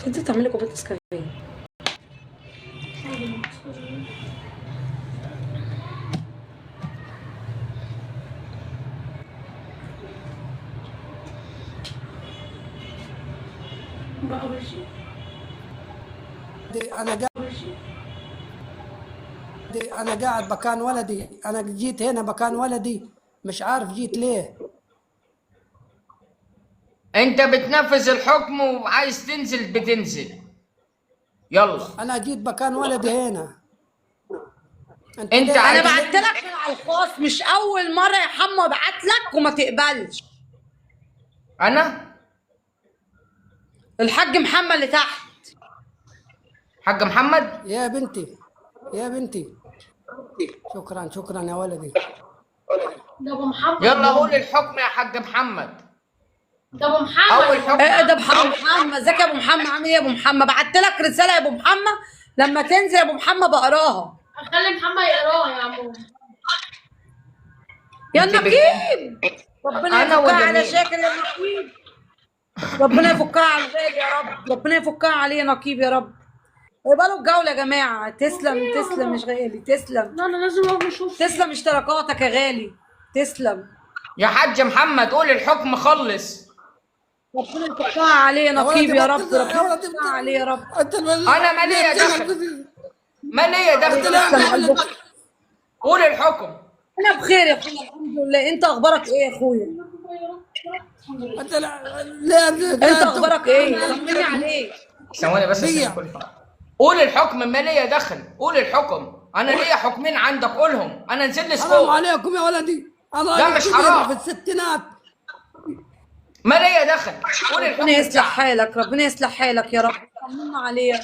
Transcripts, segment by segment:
انت تعملي كوبايه نسكافيه. انا قاعد مكان ولدي، انا جيت هنا مكان ولدي، مش عارف جيت ليه. انت بتنفذ الحكم وعايز تنزل بتنزل. يلا. انا جيت مكان ولدي هنا. انت ليه؟ انا عايز بعت لك من على الخاص، مش اول مره يا حمو ابعت لك وما تقبلش. انا الحاج محمد اللي تحت. حاج محمد. يا بنتي يا بنتي، شكرا شكرا يا ولدي. ده ابو محمد. يلا قول الحكم يا حاج محمد. ده ابو محمد. اول حكم. ايه ده محمد؟ ازيك يا ابو محمد؟ عامل ايه يا ابو محمد؟ بعت لك رساله يا ابو محمد، لما تنزل يا ابو محمد بقراها. هخلي محمد يقراها يا عمو. يا انت نقيب ربنا أنا يفكها ولا على مين؟ شاكر يا نقيب. ربنا يفكها على الغالي يا رب، ربنا يفكها عليه يا نقيب يا رب. يقبلوا الجوله يا جماعه. تسلم تسلم مش غالي، تسلم لا انا لازم اقوم اشوف. تسلم اشتراكاتك يا غالي، تسلم. يا حاج محمد قول الحكم خلص. ربنا يفكها عليه يا نقيب يا رب، ربنا يفكها عليه يا رب. انا ما ليا دخل، ما ليا دخل. قول الحكم. انا بخير يا اخويا الحمد لله. انت اخبارك ايه يا اخويا؟ انت اخبارك ايه؟ طمني عليك. ثواني بس عشان كل حاجة. قول الحكم، ما ليا دخل. قول الحكم. انا ليا حكمين عندك قولهم. انا نزل لي حرام سكور. عليكم يا ولدي، لا مش حرام. في الستينات. ما ليا دخل. قول الحكم. ربنا يصلح حالك، ربنا يصلح حالك يا رب. طمنا عليه،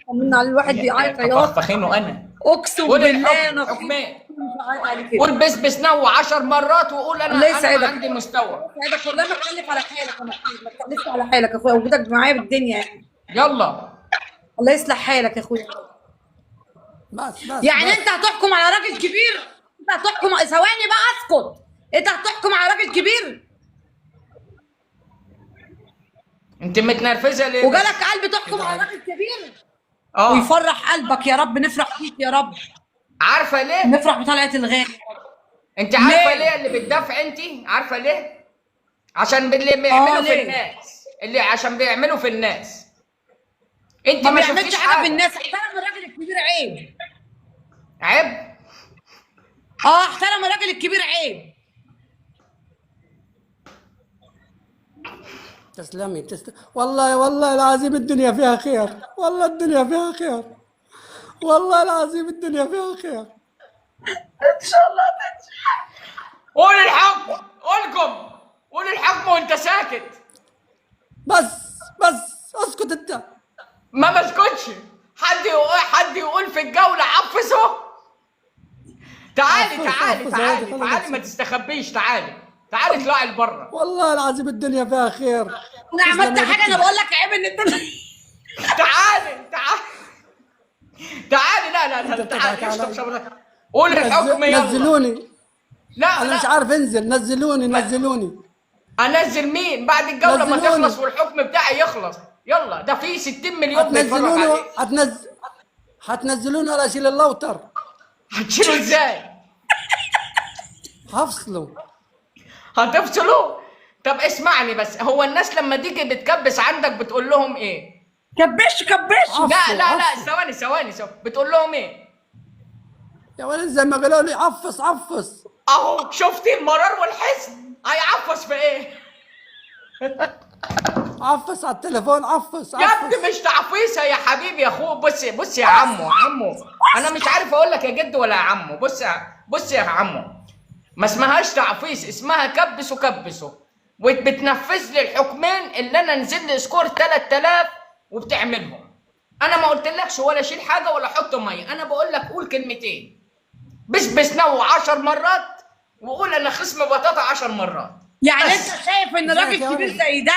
طمنا على الواحد بيعيط عياط. فخينه انا. اقسم قول بالله يا الحكم. نقيب حكمين. مش هعيط عليك كده. قول بس نو 10 مرات وقول الله انا يسعدك. عندي مستوى. يسعدك والله. ما تكلف على حالك يا نقيب، ما تكلفش على حالك يا اخويا، وجودك معايا بالدنيا يعني. يلا. الله يصلح حالك يا اخويا. بس يعني بس. انت هتحكم على راجل كبير؟ انت هتحكم؟ ثواني بقى اسكت. انت هتحكم على راجل كبير انت متنرفزه ليه؟ وجالك قلب تحكم على راجل كبير؟ اه. ويفرح قلبك يا رب، نفرح فيك يا رب، عارفه ليه؟ نفرح بطلعة الغالي. انت عارفه ليه؟ ليه اللي بتدافع انت؟ عارفه ليه؟ عشان اللي بيعملوا في ليه؟ الناس، اللي عشان بيعملوا في الناس. انت ما ما بيعملش شفتيش حاجه في حاجه. الناس. احترم الراجل الكبير عيب. عيب. احترم الراجل الكبير عيب. تسلمي والله والله العظيم الدنيا فيها خير، والله الدنيا فيها خير، والله العظيم الدنيا فيها خير. ان شاء الله تنجح. قول الحكم. قولكم. قول الحكم وانت ساكت. بس اسكت انت. ما بسكتش. حد يقول في الجوله عفسه. تعالي تعالي ما تستخبيش. تعالي اطلعي لبره. والله العظيم الدنيا فيها خير. انا عملت حاجه؟ انا بقول لك عيب ان انت تعالي. لا تعالي. اشرب. قول الحكم يلا. نزلوني. لا انا مش عارف انزل. نزلوني. انزل مين بعد الجوله ما نزلوني. تخلص والحكم بتاعي يخلص؟ يلا ده في 60 مليون بيتفرج عليه. هتنزلوني ولا اشيل اللوتر؟ هتشيله ازاي؟ هفصله. هتفصلوا؟ طب اسمعني بس، هو الناس لما تيجي بتكبس عندك بتقول لهم ايه؟ كبش لا ثواني. بتقول لهم ايه؟ يا ولد زي ما قالوا لي عفص. اهو شفتي المرار والحزن. هيعفص في ايه؟ عفص على التليفون. عفص. يا ابني مش تعفيسه يا حبيبي يا اخوه. بص يا عمو. انا مش عارف اقول لك يا جد ولا يا عمو. بص يا عمو، ما اسمهاش تعفيس، اسمها كبسوا. وبتنفذ لي الحكمين اللي انا نزل لي سكور 3000 وبتعملهم. انا ما قلتلكش ولا شيل حاجه ولا حط ميه. انا بقول لك قول كلمتين. بس نو 10 مرات وقول انا خصم بطاطا 10 مرات. يعني انت شايف ان راجل كبير زي ده؟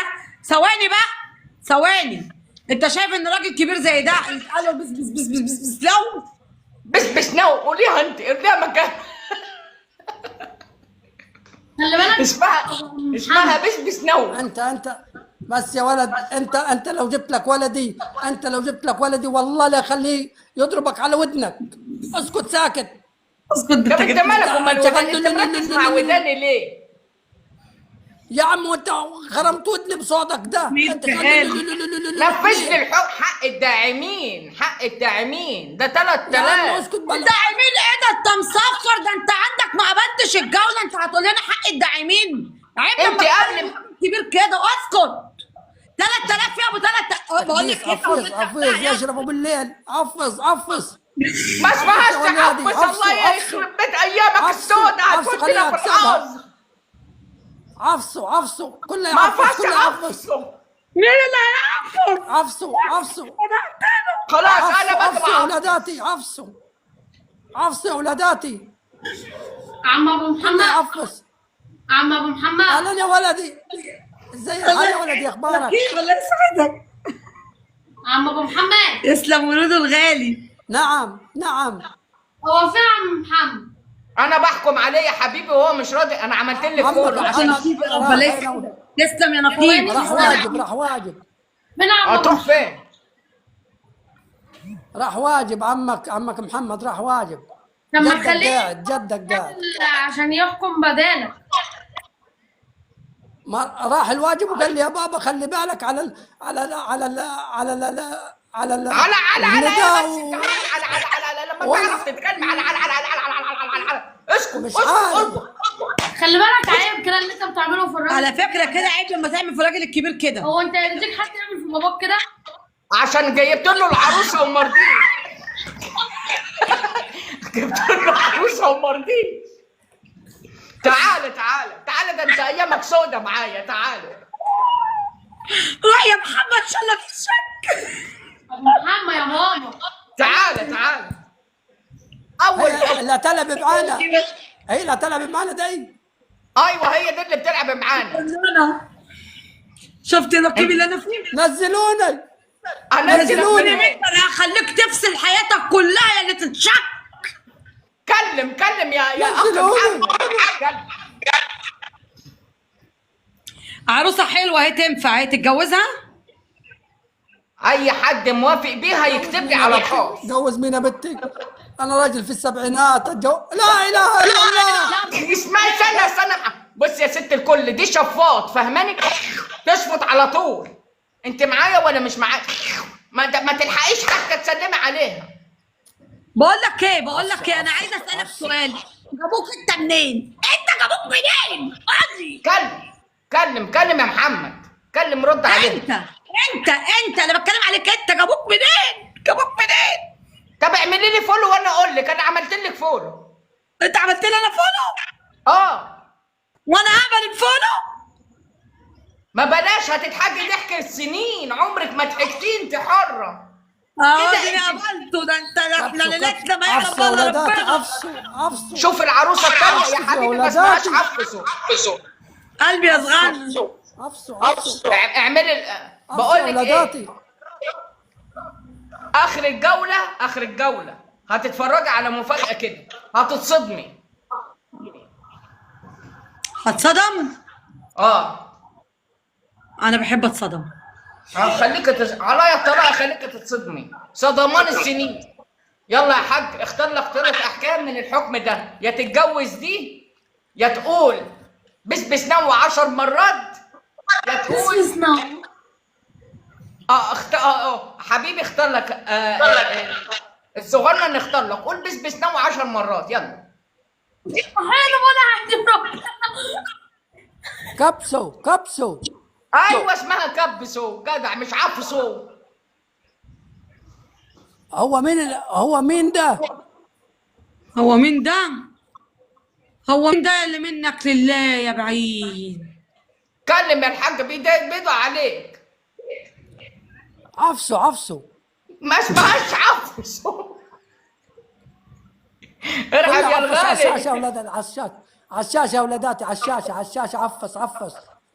ثواني. انت شايف ان راجل كبير زي ده قال له بس لو بس نو. قوليها انت. قوليها مكان. خلي بالك. اسمها بس نو. انت بس يا ولد، انت لو جبت لك ولدي، والله لا اخليه يضربك على ودنك. اسكت ساكت. اسكت طب انت انت كده. مالك امال انت وداني؟ انت مركز مع وداني ليه؟ يا عم وانت خرمت ودني بصوتك ده. مين انت في حالي؟ نفذ لي الحق، حق الداعمين، حق الداعمين ده يا عم 3000. اسكت بقى. الداعمين ايه ده؟ انت مصفر ده، انت عندك ما قبلتش الجوله، انت هتقول لنا حق الداعمين؟ عيب انت لما قبل تكون كبير كده. اسكت. 3000 يا ابو 3000 بقول لك ايه؟ حفظ يشربوا بالليل. حفظ ما اسمهاش يا ولادي، تحفظ، عفسوا، الله عفسوا. يخرب بيت ايامك عفسوا، السوداء، عفسوا، هتودينا خليها في أكسبها. الارض. عفسوا كله ما يعفس، فيهاش كله يعفس. عفص. مين اللي هيعفر؟ عفسوا خلاص انا عفسوا بطلع. يا ولاداتي. عفسوا يا ولاداتي. عم ابو كله محمد، يعفس. عم ابو محمد، اهلا يا ولدي. ازيك يا ولدي؟ اخبارك؟ كيف الله يسعدك. عم ابو محمد، يسلم ولوده الغالي. نعم. هو فين عم محمد؟ انا بحكم عليه يا حبيبي وهو مش راضي. انا عملت لك محمد فولو راح عشان نصيب الله يسعدك. تسلم يا نقيب. راح واجب. فين عم ابو هتروح فين؟ راح واجب. عمك محمد راح واجب. طب ما جدك تخليه قاعد. عشان يحكم بدالك. ما راح الواجب وقال لي يا بابا خلي بالك على ال على ال على ال على ال على ال على النداء على لما تعرف تتكلم على اسكت مش اسكت عارف. خلي بالك عيب كده اللي انت بتعمله في الراجل. على فكره كده عيب لما تعمل في الراجل الكبير كده. هو انت يرضيك حد يعمل في باباك كده؟ عشان جبت له العروسه ومرضيه. جبت له عروسه ومرضيه. تعالى ده انت ايامك سودة معايا. تعالى روح يا محمد شلت الشك. ابو محمد يا ماما، تعالى اول هي لا تلعب معانا. هي لا تلعب معانا دي. ايوه هي دي اللي بتلعب معانا. انا شفت النقيب اللي انا فيه؟ نزلوني. نزلوني منك. انا هخليك تفصل حياتك كلها يا اللي تتشك. كلم يا اخ نزلوني. محمد. كلم. عروسه حلوه هي تنفع هي تتجوزها؟ اي حد موافق بيها يكتب لي على الخاص. جوز مين يا بنتي؟ انا راجل في السبعينات. لا اله الا الله. اسمعي استنى. بص يا ست الكل، دي شفاط فهماني؟ تشفط على طول. انت معايا ولا مش معايا؟ ما تلحقيش حتى تسلمي عليها. بقول لك ايه انا عايزه اسالك سؤال. جابوك انت منين؟ انت جابوك منين؟ قولي. كلم يا محمد. رد عليها. انت انا بتكلم عليك. انت جابوك منين؟ طب اعملي لي فولو وانا اقول لك. انا عملت لك فولو. انت عملت لي انا فولو وانا هعمل الفولو؟ ما بلاش هتضحكي ضحك السنين. عمرك ما ضحكتي انت حره. كده كده ايه عملته ده؟ انت احنا ليلتنا ما عفسوا يا يعلم الا ولاداتي. ربنا. عفسوا. شوف العروسه الثانيه يا حبيبي ما اسمهاش عفسوا. قلبي يا صغنن. عفسوا. اعملي بقول لك ايه، ولاداتي. اخر الجوله هتتفرجي على مفاجاه كده هتتصدمي. هتصدم؟ انا بحب اتصدم. عليا الطلاق خليك تتصدمي صدمان السنين. يلا يا حاج اختار لك 3 احكام من الحكم ده. يا تتجوز دي، يا تقول بس نوع 10 مرات، يا تقول حبيبي اختار لك الصغنن نختار لك. قول بس نوع 10 مرات يلا. حلو وانا عندي كبسوا. ايوه اسمها كبسوا جدع مش عفسوا. هو مين ده؟ هو مين ده اللي منك لله يا بعيد؟ كلم يا الحاج بيضع عليك. عفسوا. ما اسمهاش عفسوا. ارحب يا الغالي. عشاش يا ولاد. عشاش يا ولاداتي. عشاش. عفس.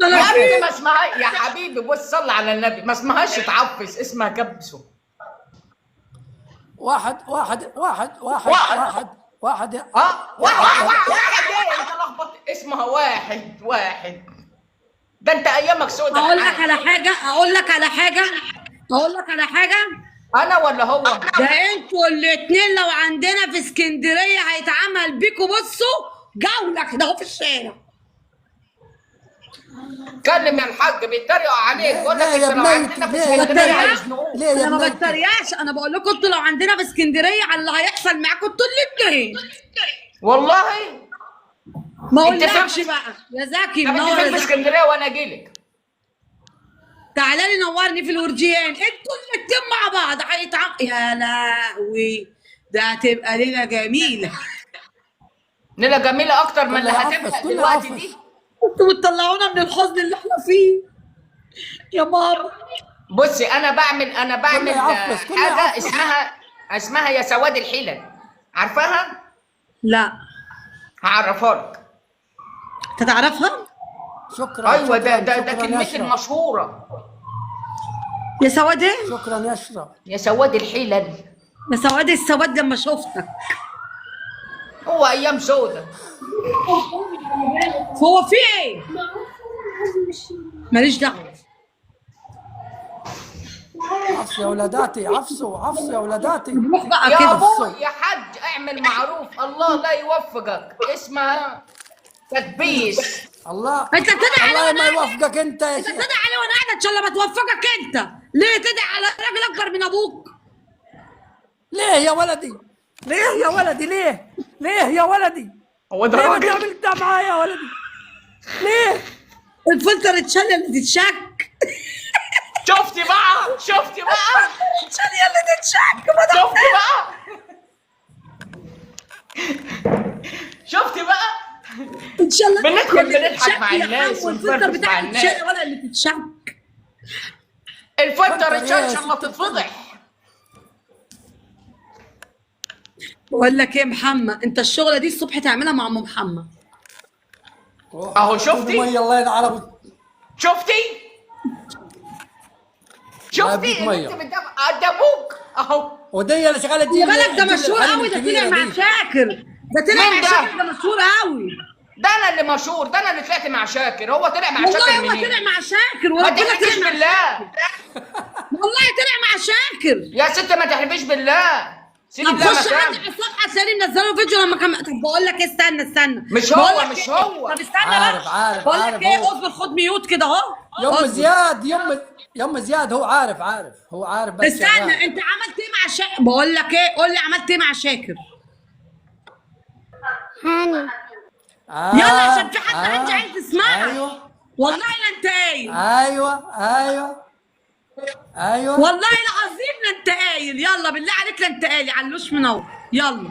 يا ابني ما اسمها يا حبيبي. بص صلي على النبي. ما اسمهاش تعفس، اسمها كبسوا. واحد ايه انت لخبط. اسمها واحد. ده انت ايامك سودة. اقول لك على حاجه، اقول لك على حاجه، اقول لك على حاجه. انا ولا هو؟ ده انتوا الاتنين لو عندنا في اسكندريه هيتعمل بيكوا بصوا جوله كده اهو في الشارع. كلم يا الحاج بيتريقوا عليك، بقول لك لا يا انت لو بنيتي، عندنا في لا يا اسكندريه بنيتي. هيزنقوك. ليه يا انا ما بنيتي؟ بتريقش، انا بقول لكم انتوا لو عندنا في اسكندريه على اللي هيحصل معاكم انتوا الاتنين. والله ما انت اقولكش فين؟ بقى يا زكي، طب انت منور فين يا في زكي. اسكندريه وانا اجيلك؟ تعالى لي نورني في الورجيان، انتوا الاتنين مع بعض يا لهوي، ده هتبقى ليله جميله. ليله جميله اكتر من اللي كلها عفس، هتبدا كلها دلوقتي عفس. دي. انتوا بتطلعونا من الحزن اللي احنا فيه يا ماما. بصي انا بعمل كله يعفس، كله حاجه يعفس. اسمها يا سواد الحلل، عارفاها؟ لا هعرفها لك. انت تعرفها؟ شكرا. ايوه ده شكراً، ده ده شكراً يا كلمتي أشرف. المشهوره. يا سواد ايه؟ شكرا يا اشرف. يا سواد الحلل. يا سواد السواد لما شفتك. هو ايام سودة. هو في ايه؟ ماليش دعوه. عفس يا ولاداتي، عفسوا عفسوا يا ولاداتي. روح بقى يا كده. ابوي يا حاج اعمل معروف، الله لا يوفقك، اسمها تكبيس. الله انت بتدعي علي الله وانا ما قاعده، يوفقك انت يا انت شيخ. بتدعي علي وانا قاعده ان شاء الله ما توفقك انت. ليه تدعي على راجل اكبر من ابوك؟ ليه يا ولدي؟ ليه يا ولدي؟ ليه؟ ليه يا ولدي؟ هو ده ليه ما راجل؟ تعمل ده معايا يا ولدي؟ ليه؟ الفلتر اتشال اللي تتشك. شفتي بقى؟ شفتي بقى؟ اتشال اللي تتشك. شفتي بقى؟ شفتي بقى؟ اتشال بندخل اللي بنضحك تتشك مع يا الناس عم، والفلتر ونفرفش مع بتاعك الناس. اتشال ولا اللي تتشك. الفلتر فلتر ايه يا اتشال ما ست تتفضح. بقول لك ايه يا محمد، انت الشغله دي الصبح تعملها مع ام محمد. اهو شفتي؟ مية الله يلعن ابوك. شفتي؟ ما يبيك شفتي ان مية. انت قد ابوك اهو. ودي اللي شغاله خلي بالك ده مشهور قوي، ده طلع مع دي. شاكر، ده طلع مين مع ده؟ شاكر، ده مشهور قوي. ده انا اللي مشهور، ده انا اللي طلعت مع شاكر، هو طلع مع والله شاكر هو منين؟ طلع مع شاكر، ما وربنا تحلفيش طلع مع بالله. والله طلع مع شاكر. يا ست ما تحلفيش بالله، سيدي طب الله خش عندي مكان. على الصفحه تلاقيه منزله فيديو لما كان. طب بقول لك إيه، استنى مش بقول هو، لك مش إيه؟ هو. طب استنى عارف، بقى. عارف، بقول لك عارف ايه، هو. اصبر خد ميوت كده اهو. يوم اصبر. زياد، يوم زياد هو عارف، هو عارف بس شغال. استنى، انت عملت ايه مع شاكر؟ بقول لك ايه، قول لي عملت ايه مع شاكر. يلا عشان في حد عندي عايز تسمعها. ايوه والله لا انت قايل. ايوه والله العظيم لا انت قايل. يلا بالله عليك لا انت قايل، علوش منور. يلا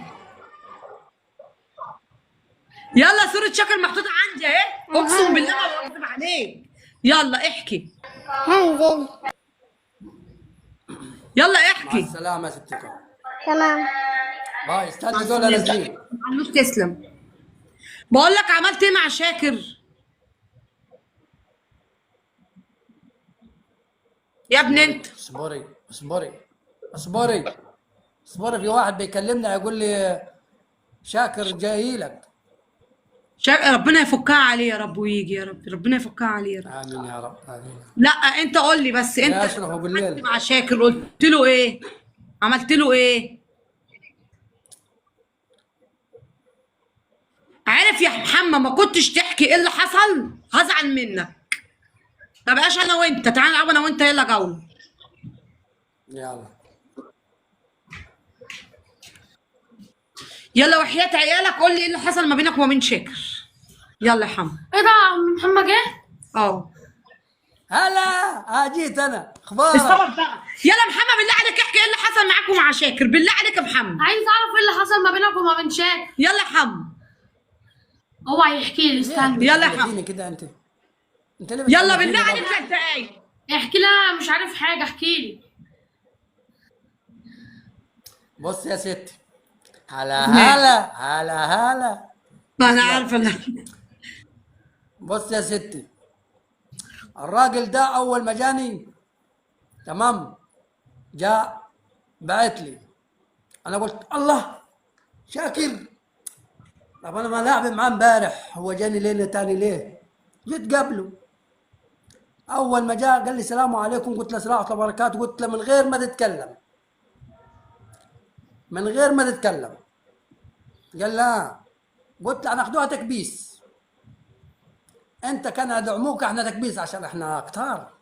يلا، صورة شاكر محطوطة عندي اهي، اقسم بالله ما بكذب عليك. يلا احكي. هنزل. يلا مع احكي. السلامه يا ستي. تمام. باي، استنى دول نازلين. علوش تسلم. بقول لك عملت ايه مع شاكر يا ابني انت؟ اصبري، في واحد بيكلمنا يقول لي شاكر جاي لك. ربنا يفكها عليه يا رب، ويجي يا رب، ربنا يفكها عليه يا رب. امين يا رب، امين. لا انت قول لي بس، انت يا اشرف بالليل. عملت مع شاكر قلت له ايه؟ عملت له ايه؟ عارف يا محمد ما كنتش تحكي ايه اللي حصل هزعل منك. ما بقاش انا وانت، تعال نلعب انا وانت، يلا جوله. يلا يلا وحياة عيالك قول لي ايه اللي حصل ما بينك وما بين شاكر. يلا يا حمد. ايه ده عم محمد جه؟ اه هلا، جيت انا. الصبر اخبارك؟ بقى. يلا محمد بالله عليك احكي ايه اللي حصل معاك ومع شاكر، بالله عليك يا محمد. عايز اعرف ايه اللي حصل ما بينك وما بين شاكر. يلا يا حمد. هو هيحكي لي، استنى. يلا يا حمد. بتخليني كده انت ليه يلا بتخليني بالله بقى؟ عليك لا انت قايل. احكي لي، انا مش عارف حاجه، احكي لي. بص يا ستي، هلا ما انا عارفه بص يا ستي، الراجل ده اول ما جاني تمام، جاء بعت لي، انا قلت الله شاكر، طب انا ما لاعب معاه امبارح، هو جاني ليله تاني ليه؟ جيت قبله اول ما جاء قال لي السلام عليكم، قلت له السلام ورحمه الله وبركاته، قلت له من غير ما تتكلم، من غير ما تتكلم. قال لا، قلت له هناخدوها تكبيس، انت كان ادعموك احنا تكبيس عشان احنا كتار.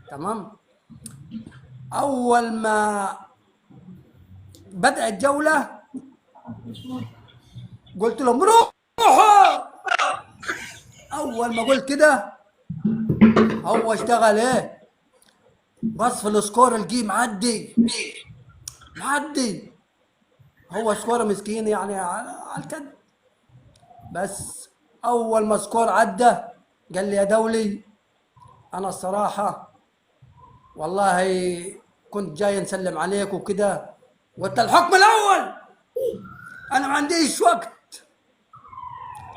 تمام. اول ما بدأت الجولة قلت لهم روحوا. اول ما قلت كده هو اشتغل ايه، بص في السكور الجي معدي معدي، هو سكور مسكين يعني على الكد. بس اول ما سكور عدى قال لي يا دولي انا الصراحه والله كنت جاي نسلم عليك وكده، قلت الحكم الاول انا ما عنديش وقت،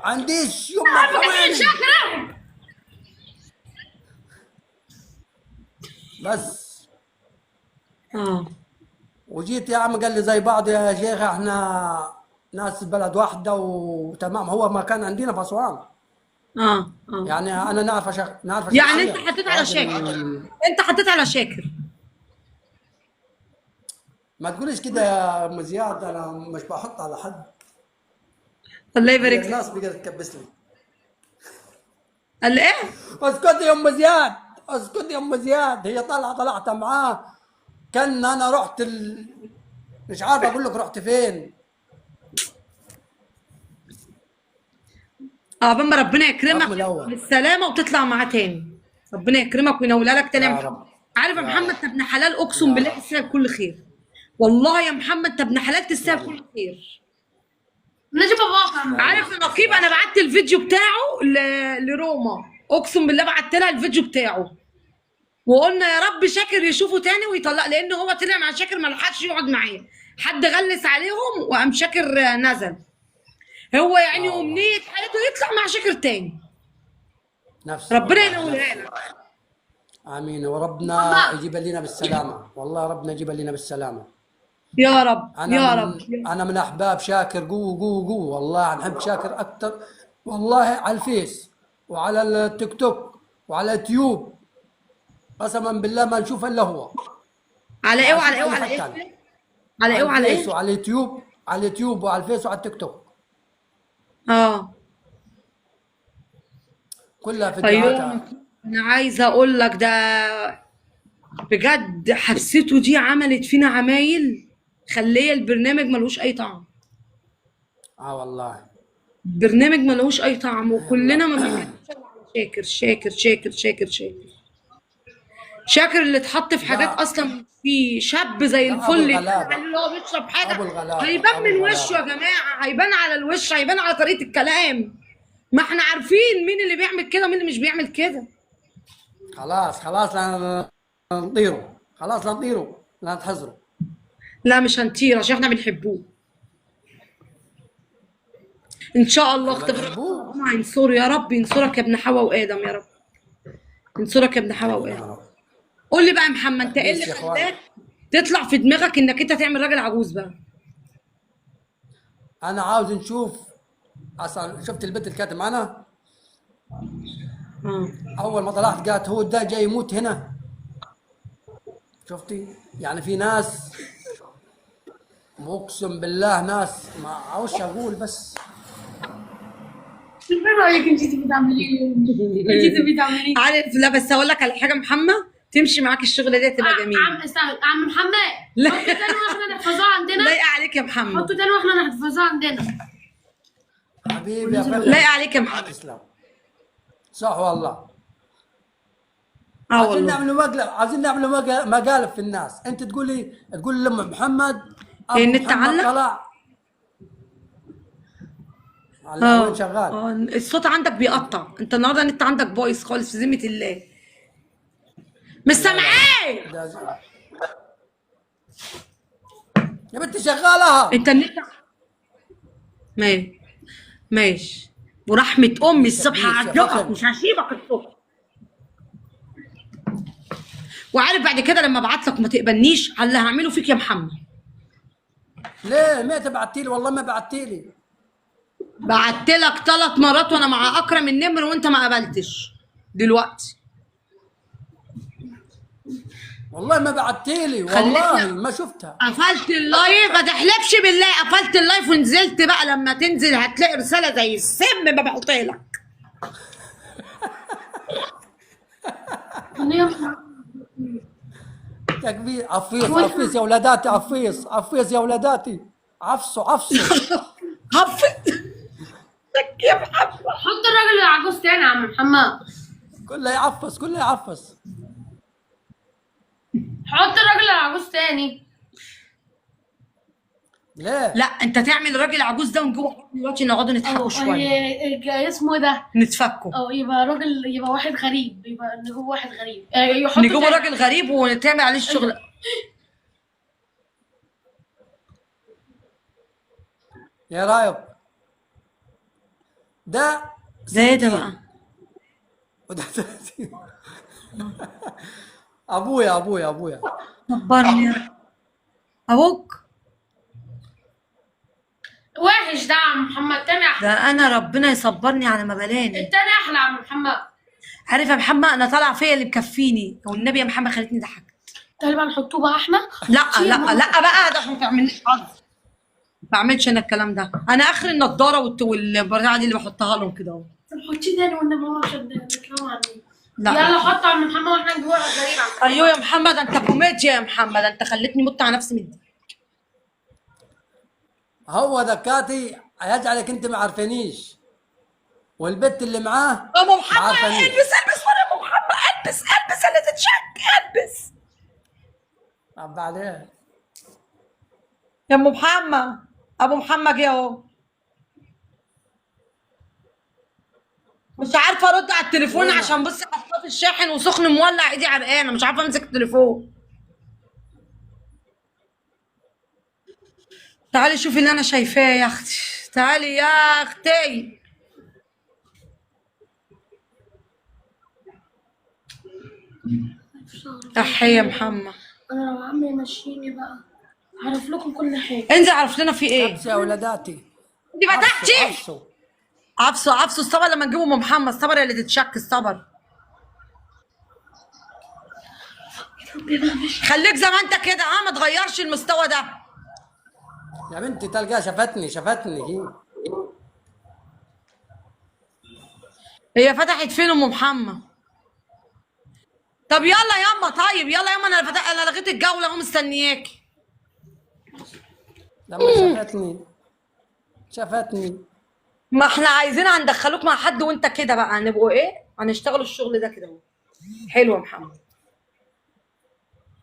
عنديش يوم ما كمان. بس وجيت يا عم قال لي زي بعض يا شيخ، احنا ناس بلد واحده وتمام. هو ما كان عندنا في اسوان. يعني انا نعرف يعني انت حطيت على شاكر، انت حطيت على شاكر. ما تقوليش كده يا ام زياد، انا مش بحط على حد. الله يبارك فيك. الناس بقت تكبس لي. قال ايه؟ اسكتي يا ام زياد، اسكتي يا ام زياد. هي طلعت معاه، كان انا رحت مش عارف اقول لك رحت فين. بما ربنا يكرمك الحكم الأول. بالسلامه وتطلع معاه تاني، ربنا يكرمك وينولها لك تاني يا يا محمد. رب. عارف يا يا محمد رب. انت ابن حلال، اقسم بالله تستاهل كل خير. والله يا محمد انت ابن حلال تستاهل كل خير. نجيب بابا. عارف يا نقيب، انا بعت الفيديو بتاعه لروما، اقسم بالله بعت لها الفيديو بتاعه، وقلنا يا رب شاكر يشوفه تاني ويطلق، لان هو طلع مع شاكر ما لحقش يقعد معاه، حد غلس عليهم وقام شاكر نزل. هو يعني امنيه حياته يطلع مع شاكر تاني. نفس ربنا ينولها لك. امين. وربنا يجيب لنا بالسلامه، والله ربنا يجيب لنا بالسلامه. يا رب انا يا من رب. انا من احباب شاكر، قوه والله. نحب شاكر اكثر والله، على الفيس وعلى التيك توك وعلى اليوتيوب، قسما بالله ما نشوف الا هو. على ايه وعلى ايه وعلى ايه؟ على ايه وعلى الفيس ايه؟ وعلى اليوتيوب، على اليوتيوب وعلى الفيس وعلى التيك توك، كلها فيديوهاتها. ايوه انا عايزه اقول لك ده بجد، حبسته دي عملت فينا عمايل خليه البرنامج ملوش اي طعم. والله برنامج ملوش اي طعم، وكلنا ما بنتكلمش إلا على شاكر شاكر شاكر شاكر شاكر شاكر اللي اتحط في حاجات اصلا. في شاب زي ده الفل أبو اللي الغلابة. هو بيشرب حاجه أبو الغلابة. هيبان أبو من الغلابة. وشه يا جماعه، هيبان على الوش، هيبان على طريقه الكلام. ما احنا عارفين مين اللي بيعمل كده ومين اللي مش بيعمل كده. خلاص لا نطيره، خلاص لا نطيره، لا نتحذره. لا مش هنطير عشان احنا بنحبوه. ان شاء الله اختبار بنحبوه. ينصر يا رب، ينصرك يا ابن حواء وادم يا رب، ينصرك يا ابن حواء وادم. قول لي بقى يا محمد، انت ايه اللي يا إخوان. خلاك تطلع في دماغك انك انت تعمل راجل عجوز بقى؟ انا عاوز نشوف. اصلا شفت البنت اللي كانت معانا اول ما طلعت قالت هو ده جاي يموت هنا. شفتي يعني في ناس، اقسم بالله ناس ما عاوز اقول. بس ايه رايك انت بتعملي ايه؟ انت بتعملي ايه؟ عارف، لا بس هقول لك على حاجه محمد، تمشي معاك الشغل ده تبقى جميل. عم محمد، لا. حطوا تاني واحنا نحفظها عندنا. لايقه عليك يا محمد، حطوا تاني واحنا نحفظها عندنا. حبيبي يا فندم، لايقه عليك يا محمد. تسلم. صح والله. والله عايزين نعملوا مقالب في الناس. انت تقول لام محمد ابو النت محمد علق؟ طلع على وين شغال. الصوت عندك بيقطع، انت النهارده النت عندك بايظ خالص في ذمه الله، مش سامعاه. يا بنتي شغالها. انت النت ماشي ورحمه امي الصبح هعجقك، مش هسيبك الصبح. وعارف بعد كده لما ابعت لك ما تقبلنيش على اللي هعمله فيك يا محمد. ليه ما تبعتي لي؟ والله ما بعتي لي. بعت لك 3 مرات وانا مع اكرم النمر وانت ما قبلتش دلوقتي. والله ما بعتيلي، والله ما شفتها. قفلت اللايف، ما تحلفش بالله، قفلت اللايف ونزلت بقى. لما تنزل هتلاقي رساله زي السم ببعت لك. تكبير. عفيس يا ولاداتي، عفيس يا ولاداتي، عفسوا. هف يا محمد. حط الراجل العجوز تاني يا عم محمد. كله يعفس. حط الراجل العجوز تاني. ليه؟ لا انت تعمل الراجل العجوز ده ونجيبه دلوقتي نقعدوا نضحكوا شويه. اسمه ده. نتفكوا. يبقى راجل، يبقى واحد غريب، يبقى نجيبه واحد غريب. نجيبه راجل غريب ونتعمل عليه الشغل. يا رايك ده زي ده بقى. وده 30. ابويا صبرني يا رب. ابوك وحش ده يا عم محمد. تاني احلى. ده انا ربنا يصبرني على ما بلاني. التاني احلى يا عم محمد. عارف يا محمد انا طالعه فيا اللي مكفيني، والنبي يا محمد خلتني ضحكت. تقريبا نحطوه بقى احنا. لا بقى ده ما تعمليش حظ. ما بعملش انا الكلام ده. انا اخر النضاره والبتاعه دي اللي بحطها لهم كده اهو. طب حطيه تاني والنبي هو عشان نتكلم عني. لا يلا حط يا عم محمد واحنا نجيبه واحد غريب. ايوه يا محمد انت كوميديا يا محمد، انت خلتني مت على نفسي من دي. هو ذكاتي هيجعلك انت ما عارفانيش، والبت اللي معاه ابو ما محمد عارفانيش. البس وانا ابو محمد البس اللي تتشك البس. طب بعدين يا ام محمد، ابو محمد جه اهو. مش عارفه ارد على التليفون عشان بصي حطيت الشاحن وسخن مولع، ايدي عرقانه مش عارفه امسك التليفون. تعالي شوفي اللي انا شايفاه يا اختي، تعالي يا اختي. احي يا محمد. انا لو عمي يمشيني بقى هعرف لكم كل حاجه. انزل عرف لنا في ايه. يا ولاداتي انت فتحتي. عفسوا. عفسوا الصبر لما نجيبه ام محمد. الصبر اللي تتشك الصبر. خليك زي ما انت كده، ما تغيرش المستوى ده. يا بنتي تلقاها شفتني. هي فتحت فين ام محمد؟ طب يلا ياما، طيب يلا ياما، انا لغيت الجوله اهو مستنياكي. لما شفتني. ما احنا عايزين هندخلوك مع حد وانت كده بقى هنبقوا ايه؟ هنشتغلوا الشغل ده كده اهو. حلو يا محمد.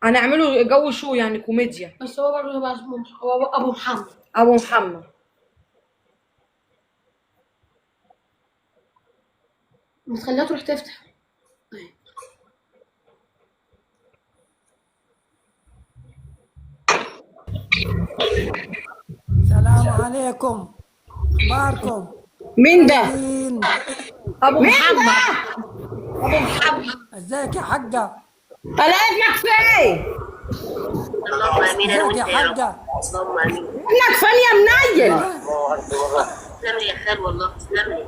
هنعمله جو شو يعني كوميديا. بس هو برضه يبقى اسمه ابو محمد. ابو محمد. متخليها تروح تفتح. السلام عليكم، اخباركم؟ مين ده؟ ابو مين محمد. ده؟ ابو محمد. ازيك يا حاجه؟ انا ابنك فين؟ اللهم امين. انا ازيك يا وانت يا رب. حاجه؟ اللهم امين. ابنك فين يا منيل؟ تسلم لي يا خال، والله تسلم لي.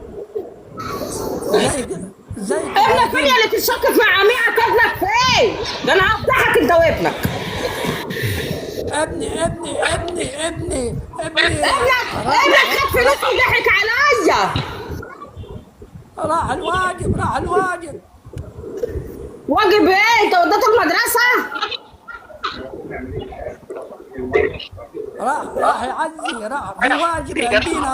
ازيك ابنك فين يا اللي تتشكك مع عميقك؟ ابنك فين؟ ده انا هفتحك انت وابنك. ابني ابنك خد فلوس وضحك عليا. راح الواجب واجب ايه؟ انت وديته المدرسه؟ راح يعزي، راح في واجب عندنا،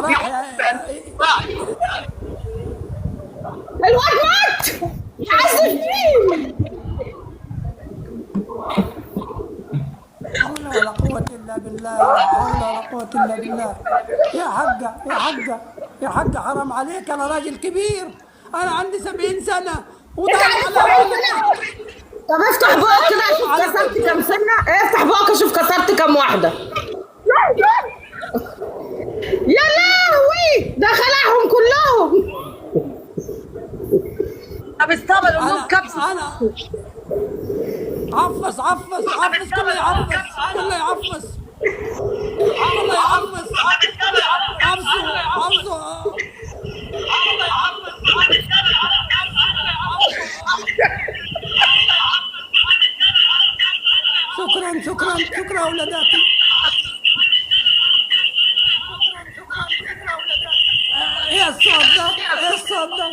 الواد مات. عزف مين؟ لا حول ولا قوة إلا بالله. يا حاجة حرام عليك، أنا راجل كبير، أنا عندي 70 سنة انت عندك 70 سنة؟ طب افتح بقك كده اشوف كسرت كام سنة. افتح بقك اشوف كسرت كام واحدة. يا لهوي ده خلعهم كلهم. طب استقبل امهم كبس. أنا عفص كله يعفص. اولاداتي. ايه الصوت ده؟ ايه الصوت ده؟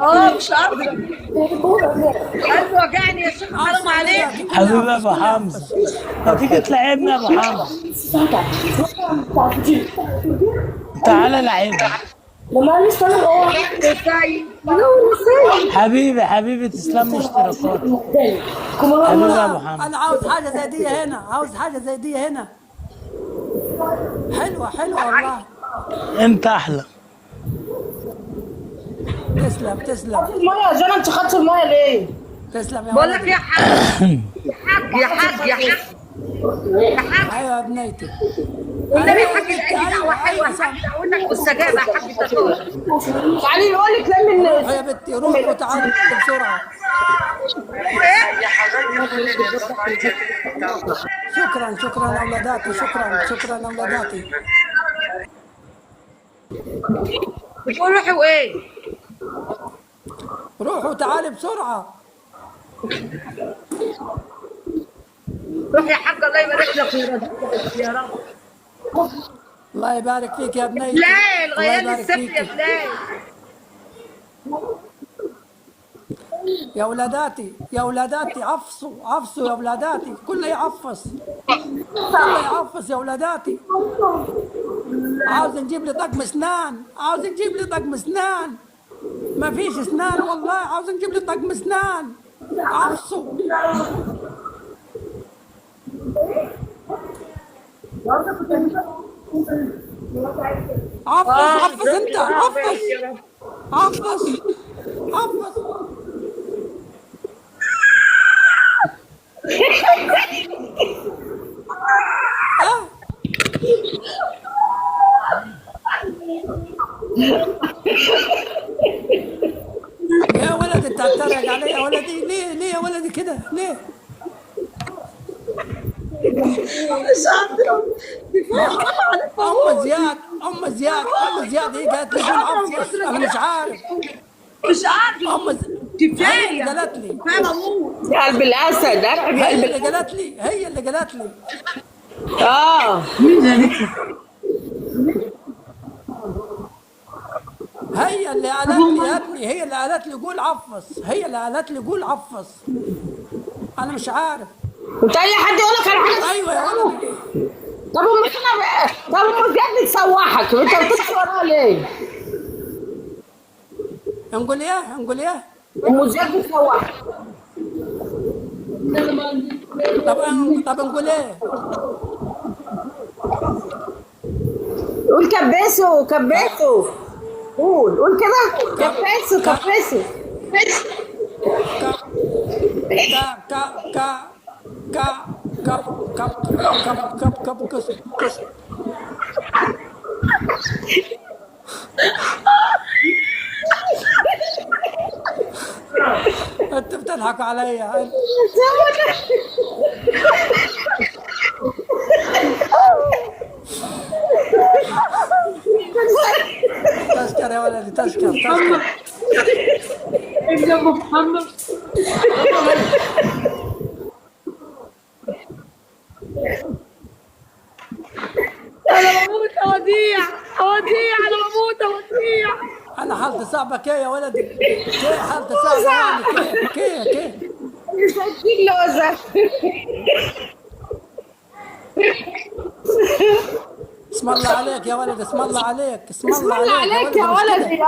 اه مش قادره، قلبي وجعني يا شيخ حرام عليك. حبيبي ابو حمزه، ما تيجي تلعبنا يا ابو حمزه؟ تعالى لعبنا. حبيبي تسلم لي اشتراكاتك. حبيبي يا ابو حمزه. انا عاوز حاجه زي دي هنا، عاوز حاجه زي دي هنا. حلوه حلوه والله. انت احلى. تسلم تسلم الميه يا جنى، انت خدت الميه ليه؟ تسلم يا بقول لك ولدي. يا حاج يا حاج يا حاج يا حاج، ايوه يا بنيتي. والنبي أيوة حاج يا بنتي، العيد دعوه أيوة، حلوه أيوة، صح. اقول لك مستجابه يا حاج تطور. تعالي نقول لك لم الناس. روحي يا بنتي، روحي وتعالي بسرعه. شكرا شكرا اولاداتي، شكرا اولاداتي. بتقول روحي وايه؟ روحوا وتعالي بسرعه. روح يا حاج الله يبارك لك ويرزقك يا رب. الله يبارك فيك يا بنيتي. بلال الله غير لي يبارك السفر يا فيكي. بلال. يا اولاداتي عفصوا يا اولاداتي، كله يعفص يا اولاداتي. عاوز نجيب لي طقم اسنان، ما فيش اسنان والله، عاوز نجيب لي طقم اسنان. عفصوا. عفص انت، عفص. يا ولد انت هتتريق علي يا ولدي، ليه يا ولدي كده ليه؟ ام زياد هي قالت لي عفص، انا مش عارف. كفايه قالت لي كفايه بموت. يا قلب الاسد، ارعب يا هي قلب اللي قالت لي. اه هي اللي قالت لي يا ابني، هي اللي قالت لي قول عفص، انا مش عارف. انت اي حد يقول لك على حاجه؟ ايوه يا ولدي. طب ام زياد بتسوحك، انت بتمشي وراها ليه؟ نقول ايه؟ ام زياد بتسوحك. طب نقول ايه؟ قول كبسوا قول كده كبسوا كسر. انت بتضحك عليا. تذكر يا ولدي، تذكر. ابن ابو محمد. انا بموت اوديع انا بموت اوديع. انا حالتي صعبه كي يا ولدي، كي حالتي صعبه يعني كي مسكين لوزة. اسم الله عليك يا ولدي، اسم الله عليك يا ولدي.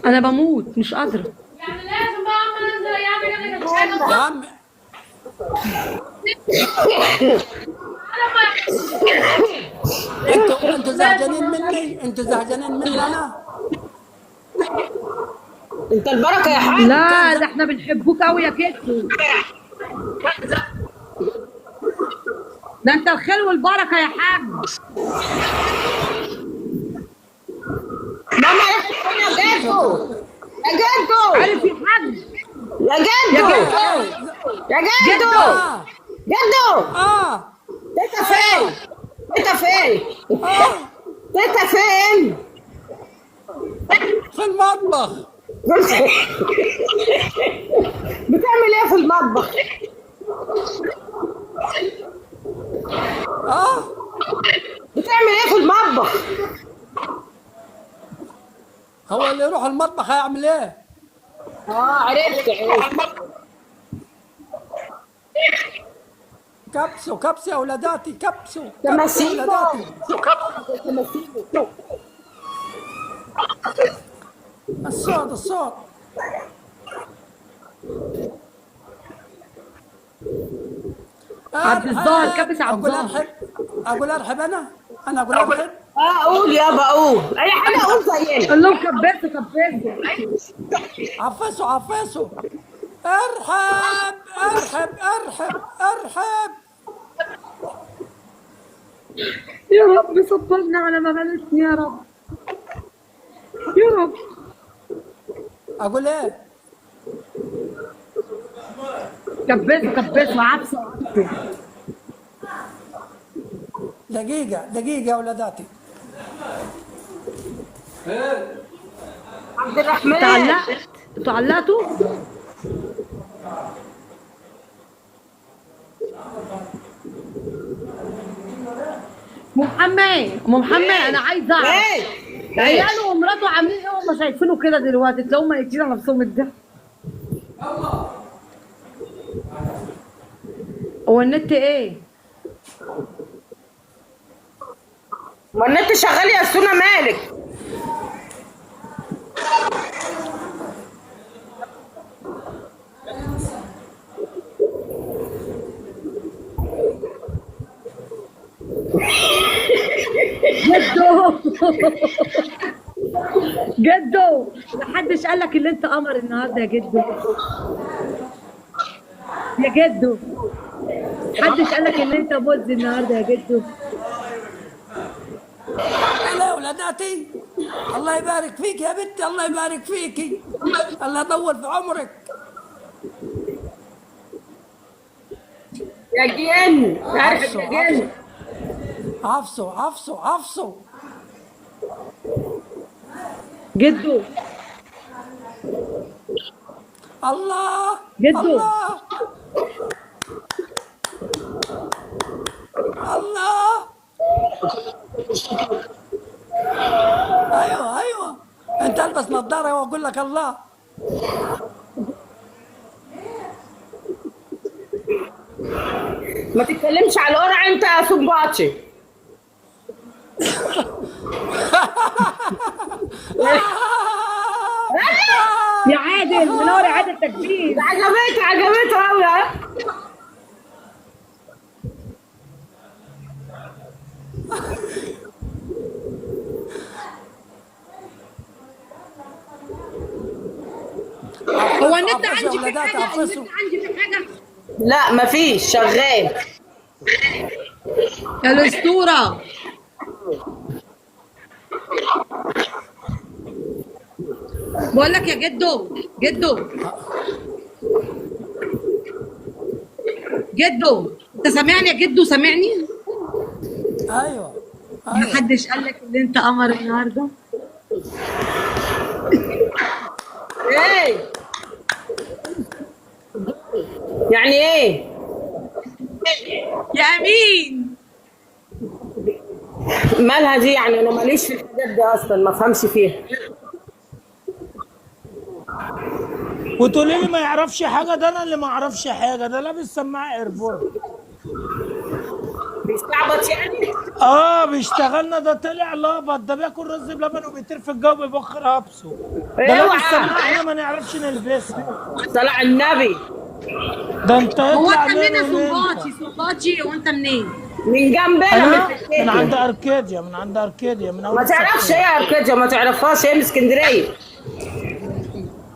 انا بموت مش قادره. يعني لازم بقى اما انزل يعمل يا عم. انتوا زهجانين مني انا. انت البركه يا حاج. لا ده احنا بنحبوك قوي يا كتكو، ده انت الخير والبركه يا حاج. ماما يا جدو عارف يا حاج يا جدو اه انت فين؟ تيتا فين؟ في المطبخ. بتعمل ايه في المطبخ؟ بتعمل ايه في المطبخ؟ هو اللي يروح المطبخ هيعمل ايه؟ عرفت. كبسوا كبسوا يا ولاداتي، كبسوا تماثيل. يا ولاداتي. الصوت عبد الظاهر كبس عبد اقول الظاهر. اقول ارحب انا اقول ارحب. قول يابا قول اي حاجه، قول زينا. قول لهم كبسوا. عفسوا ارحب. يا رب صبرنا على ما بلدني يا رب. اقول ايه؟ كبسوا عبسوا. دقيقة يا ولاداتي. عبد الرحمن تعلقتوا؟ محمد انا عايزه اعرف عياله ومراته عاملين ايه وهم شايفينه كده دلوقتي؟ تلاقيهم ميتين على نفسهم الضحك. هو النت ايه؟ ما النت شغال يا سونا، مالك؟ جدو محدش قال لك اللي انت قمر النهارده يا جدو. محدش قال لك ان انت بوز النهارده يا جدو. لا يا ولاداتي، الله يبارك فيك يا بنتي، الله يبارك فيكي، الله يطول في عمرك. يا جن عارف يا جن. عفسوا جدو الله جدو الله. ايوه انت البس نظاره واقول لك الله. ما تتكلمش على القرع انت يا صباطي. يا عادل منور يا عادل تكبير. عجبته قوي. هو النت عندي في حاجه؟ النت عندي في حاجه؟ لا مفيش، شغال. يا الاسطوره. بقول لك يا جدو انت سامعني يا جدو؟ سامعني؟ ايوه محدش قال لك ان انت قمر النهارده؟ ايه يعني ايه يا امين؟ مالها دي يعني؟ انا ماليش في الحاجات دي اصلا، ما افهمش فيها. وتقولي لي ما يعرفش حاجه؟ ده انا اللي ما اعرفش حاجه، ده لابس سماعه ايربورت. بيستعبط يعني؟ بيشتغلنا، ده طلع لابط، ده بياكل رز بلبن وبيطير في الجو بيبخر هبسه. ده اوعى. لابس سماعه احنا ما نعرفش نلبسها. طلع النبي. ده انت هو يطلع انت منين منين؟ صباطي وانت منين؟ من جنبنا انا من من عند اركاديا، من اول ما تعرفش ايه اركاديا؟ ما تعرفهاش، هي من اسكندريه.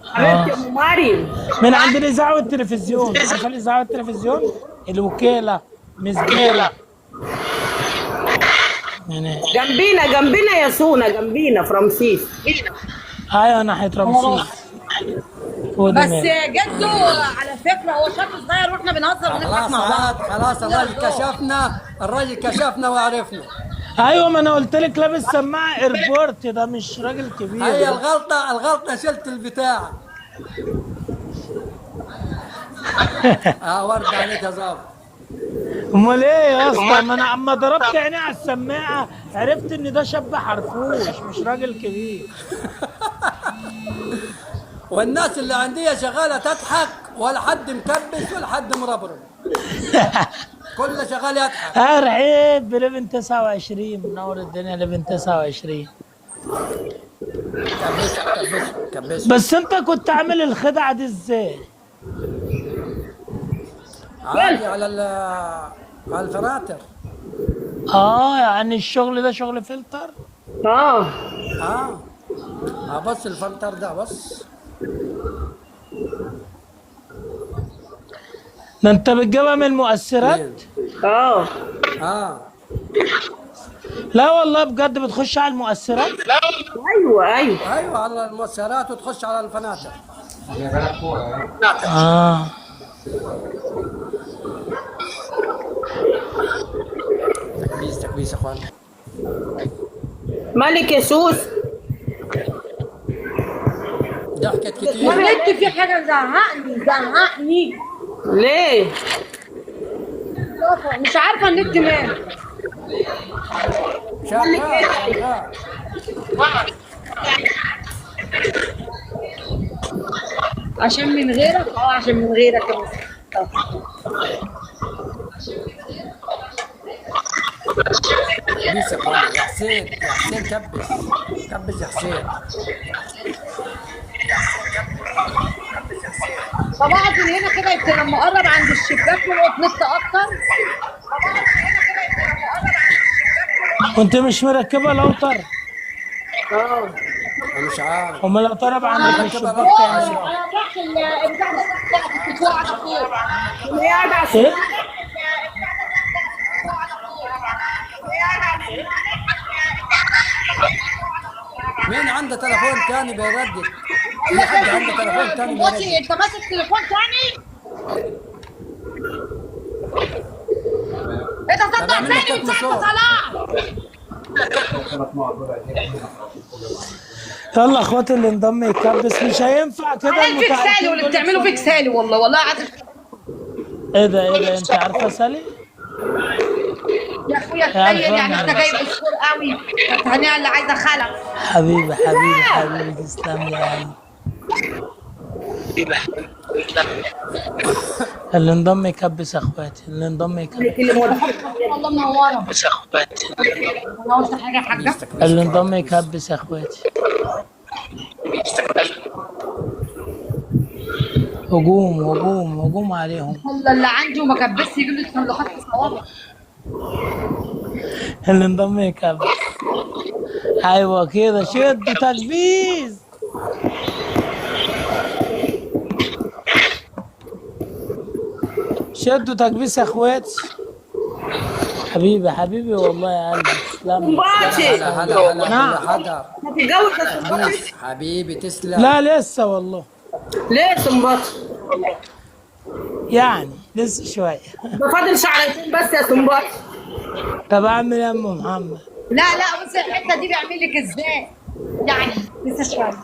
حبيبتي ام مريم. من عند الاذاعه والتلفزيون. عارفه الاذاعه والتلفزيون؟ الوكاله مزبله. جنبينا يا سونا، جنبينا في رمسيس. ايوه ناحيه رمسيس. بس جدو على فكره هو شاب صغير واحنا بنهزر ونضحك مع بعض. خلاص الراجل كشفنا وعرفنا. ايوه ما انا قلت لك لابس سماعه ايربورت، ده مش راجل كبير. هي الغلطة شلت البتاع. ورد عليك يا ظابط. امال ايه يا اسطى؟ ما انا اما ضربت عيني على السماعه عرفت ان ده شاب حرفوش مش راجل كبير. والناس اللي عندي شغالة تضحك، ولا حد مكبس ولا حد مربرب. كله شغال يضحك. رحيب بليفن 29 منور الدنيا ليفن 29. كبس. بس انت كنت عامل الخدعه دي ازاي؟ عادي على الفلاتر. يعني الشغل ده شغل فلتر؟ بص الفلتر ده بص. ده انت بتجيبها من المؤثرات؟ لا والله بجد بتخش على المؤثرات؟ ايوه على المؤثرات وتخش على الفناتر. تكبيس يا اخوان. ملك يسوس ضحكت كتير. النت في حاجه زهقني. ليه؟ مش عارفه النت ماله. شغال. عشان من غيرك عشان من غيرك كبيس يا اخوان. يا حسين كبس يا حسين. طبعا من هنا كده يبقى لما قرب عند الشباك ونقط نت اكتر. كنت مش مركبه الاوتر؟ انا مش عارف. امال الاوتر عند الشباك تعمل انا راح البتاع ده بتاعت الكفوع على طول. ايه؟ مين عنده تليفون تاني بيردد؟ في حد عنده تليفون تاني بيردد؟ انت ماسك تليفون تاني؟ انت تطلع تاني من ساعة طلع. يلا اخواتي اللي انضم يكبس مش هينفع كده. فيك سالي واللي بتعمله فيك سالي والله عايز. ايه ده انت عارفه سالي؟ يا اخويا تخيل يعني انت جايب السكور قوي. هنيئا اللي عايزه خلف. حبيبي تسلم لي يا قلبي. اللي انضم يكبس اخواتي اللي انضم يكبس. والله منوره بس اخواتي. انا قلت حاجه يا حاجه. اللي انضم يكبس اخواتي. هجوم عليهم. والله اللي عندي وما كبسش يجيب لي تصلحات في صوابع. اللي انضم يكبس. ايوه كده شد تكبيس. شدوا تكبيس يا اخواتي. حبيبي والله يا قلبي تسلم. هلا هتتجوز حبيبي تسلم. لا لسه والله. ليه سنباطي؟ يعني لسه شويه. ده فاضل شعرتين بس يا سنباطي. طب اعمل ايه يا ام محمد؟ لا بص الحته دي بيعمل لك ازاي؟ يعني لسه شويه.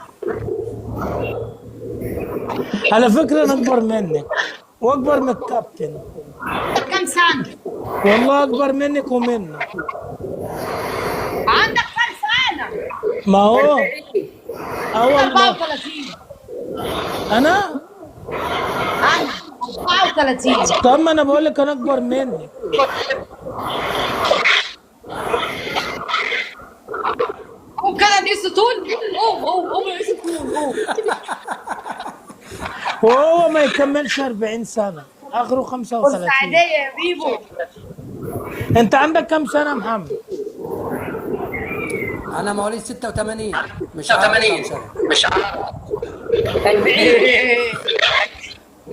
على فكره انا اكبر منك واكبر من الكابتن. كم سنه؟ والله اكبر منك ومنه. عندك كم سنه؟ ما هو والله 34. انا 34. طب ما انا بقول لك انا اكبر منك. قوم كده نقيس طول. قوم نقيس طول. وهو ما يكملش 40 سنه اخره 35. السعوديه يا بيبو. انت عندك كم سنه يا محمد؟ انا مواليد 86. مش عارف كم سنه. مش عارف.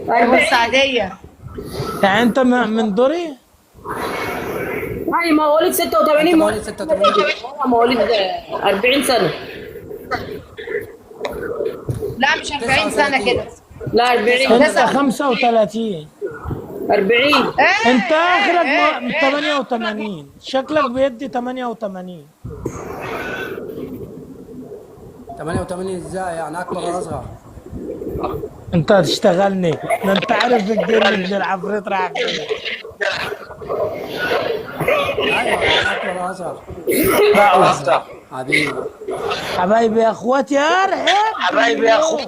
40. السعوديه. يعني انت من دوري؟ يعني مواليد 86. مواليد 86. مواليد 40 سنه. لا مش 40 سنه كده. لا 40. انت 35. 40. انت اخرك 88، شكلك بيدي 88. 88 ازاي يعني؟ اكبر ولا اصغر؟ انت هتشتغلني، ده انت عارف الجن من العفريت رايح فين. ايوه يعني اكبر ولا اصغر؟ لا اصغر. حبيبي حبايبي يا اخواتي ارحب. حبايبي يا اخواتي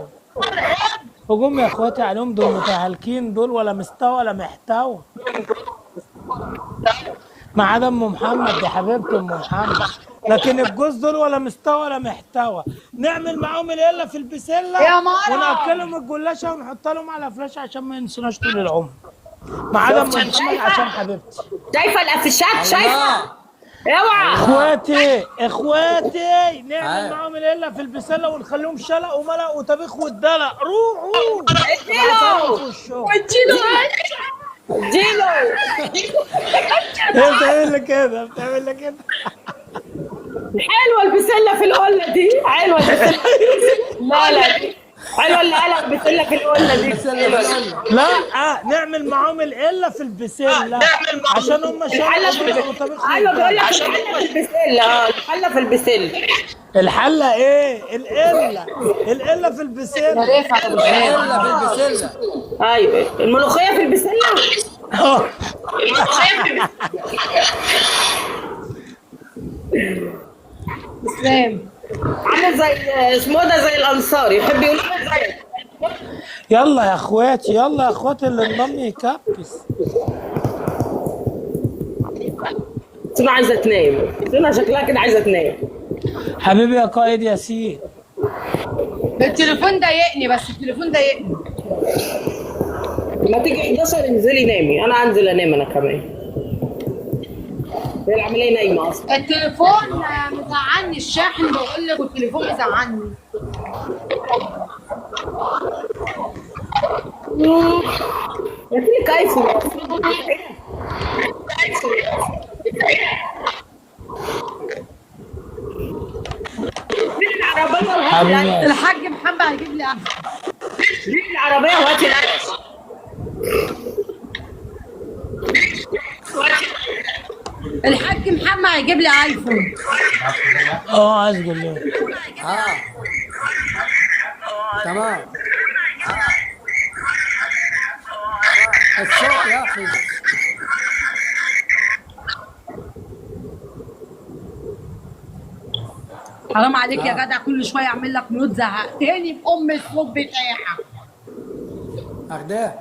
هجوم يا اخواتي عليهم، دول متهالكين دول، ولا مستوى ولا محتوى. ما عدا ام محمد دي حبيبتي ام محمد، لكن الجوز دول ولا مستوى ولا محتوى. نعمل معاهم القله في البسله يا مرة. وناكلهم الجلاشه ونحط لهم على فلاشه عشان ما ينسوناش طول العمر. ما عدا ام محمد عشان حبيبتي. شايفه الافشات؟ شايفه؟ اوعى اخواتي نعمل معاهم القله في البسله ونخليهم شلق وملق وطبيخ والدلق. روحوا اديله هي بتعمل لك كده، بتعمل لك كده. حلوه البسله في القله دي، حلوه البسله. لا حلوه اللي قالك بسله في القله دي. لا نعمل معاهم القله في البسله عشان هم شلق وطبيخ. ايوه بقول لك الحله في البسله. الحله في البسله. الحله ايه؟ القله في البسله. القله في البسله. ايوه الملوخيه في البسله. اسلام عامل زي اسمه ده، زي الانصار يحب يقول يلا يا اخواتي، يلا يا اخواتي اللي انضم يكبس. سنة عايزه تنام، سنة شكلها كده عايزه تنام. حبيبي يا قائد ياسين، التليفون ضايقني، بس التليفون ضايقني. ما تيجي 11 انزلي نامي، انا انزل انام انا كمان. هي العمليه نايمه اصلا. التليفون مزعلني، الشاحن بقول لك، والتليفون مزعلني. قلت لك ايفون. العربيه الحاج محمد هيجيب لي العربيه وهاتي الحاج محمد هيجيب لي ايفون. عايز اقول له تمام. الصوت يا اخي. حرام عليك يا جدع، كل شويه اعمل لك ميوت، زهقتني بام الصوت بتاعك. اخداه.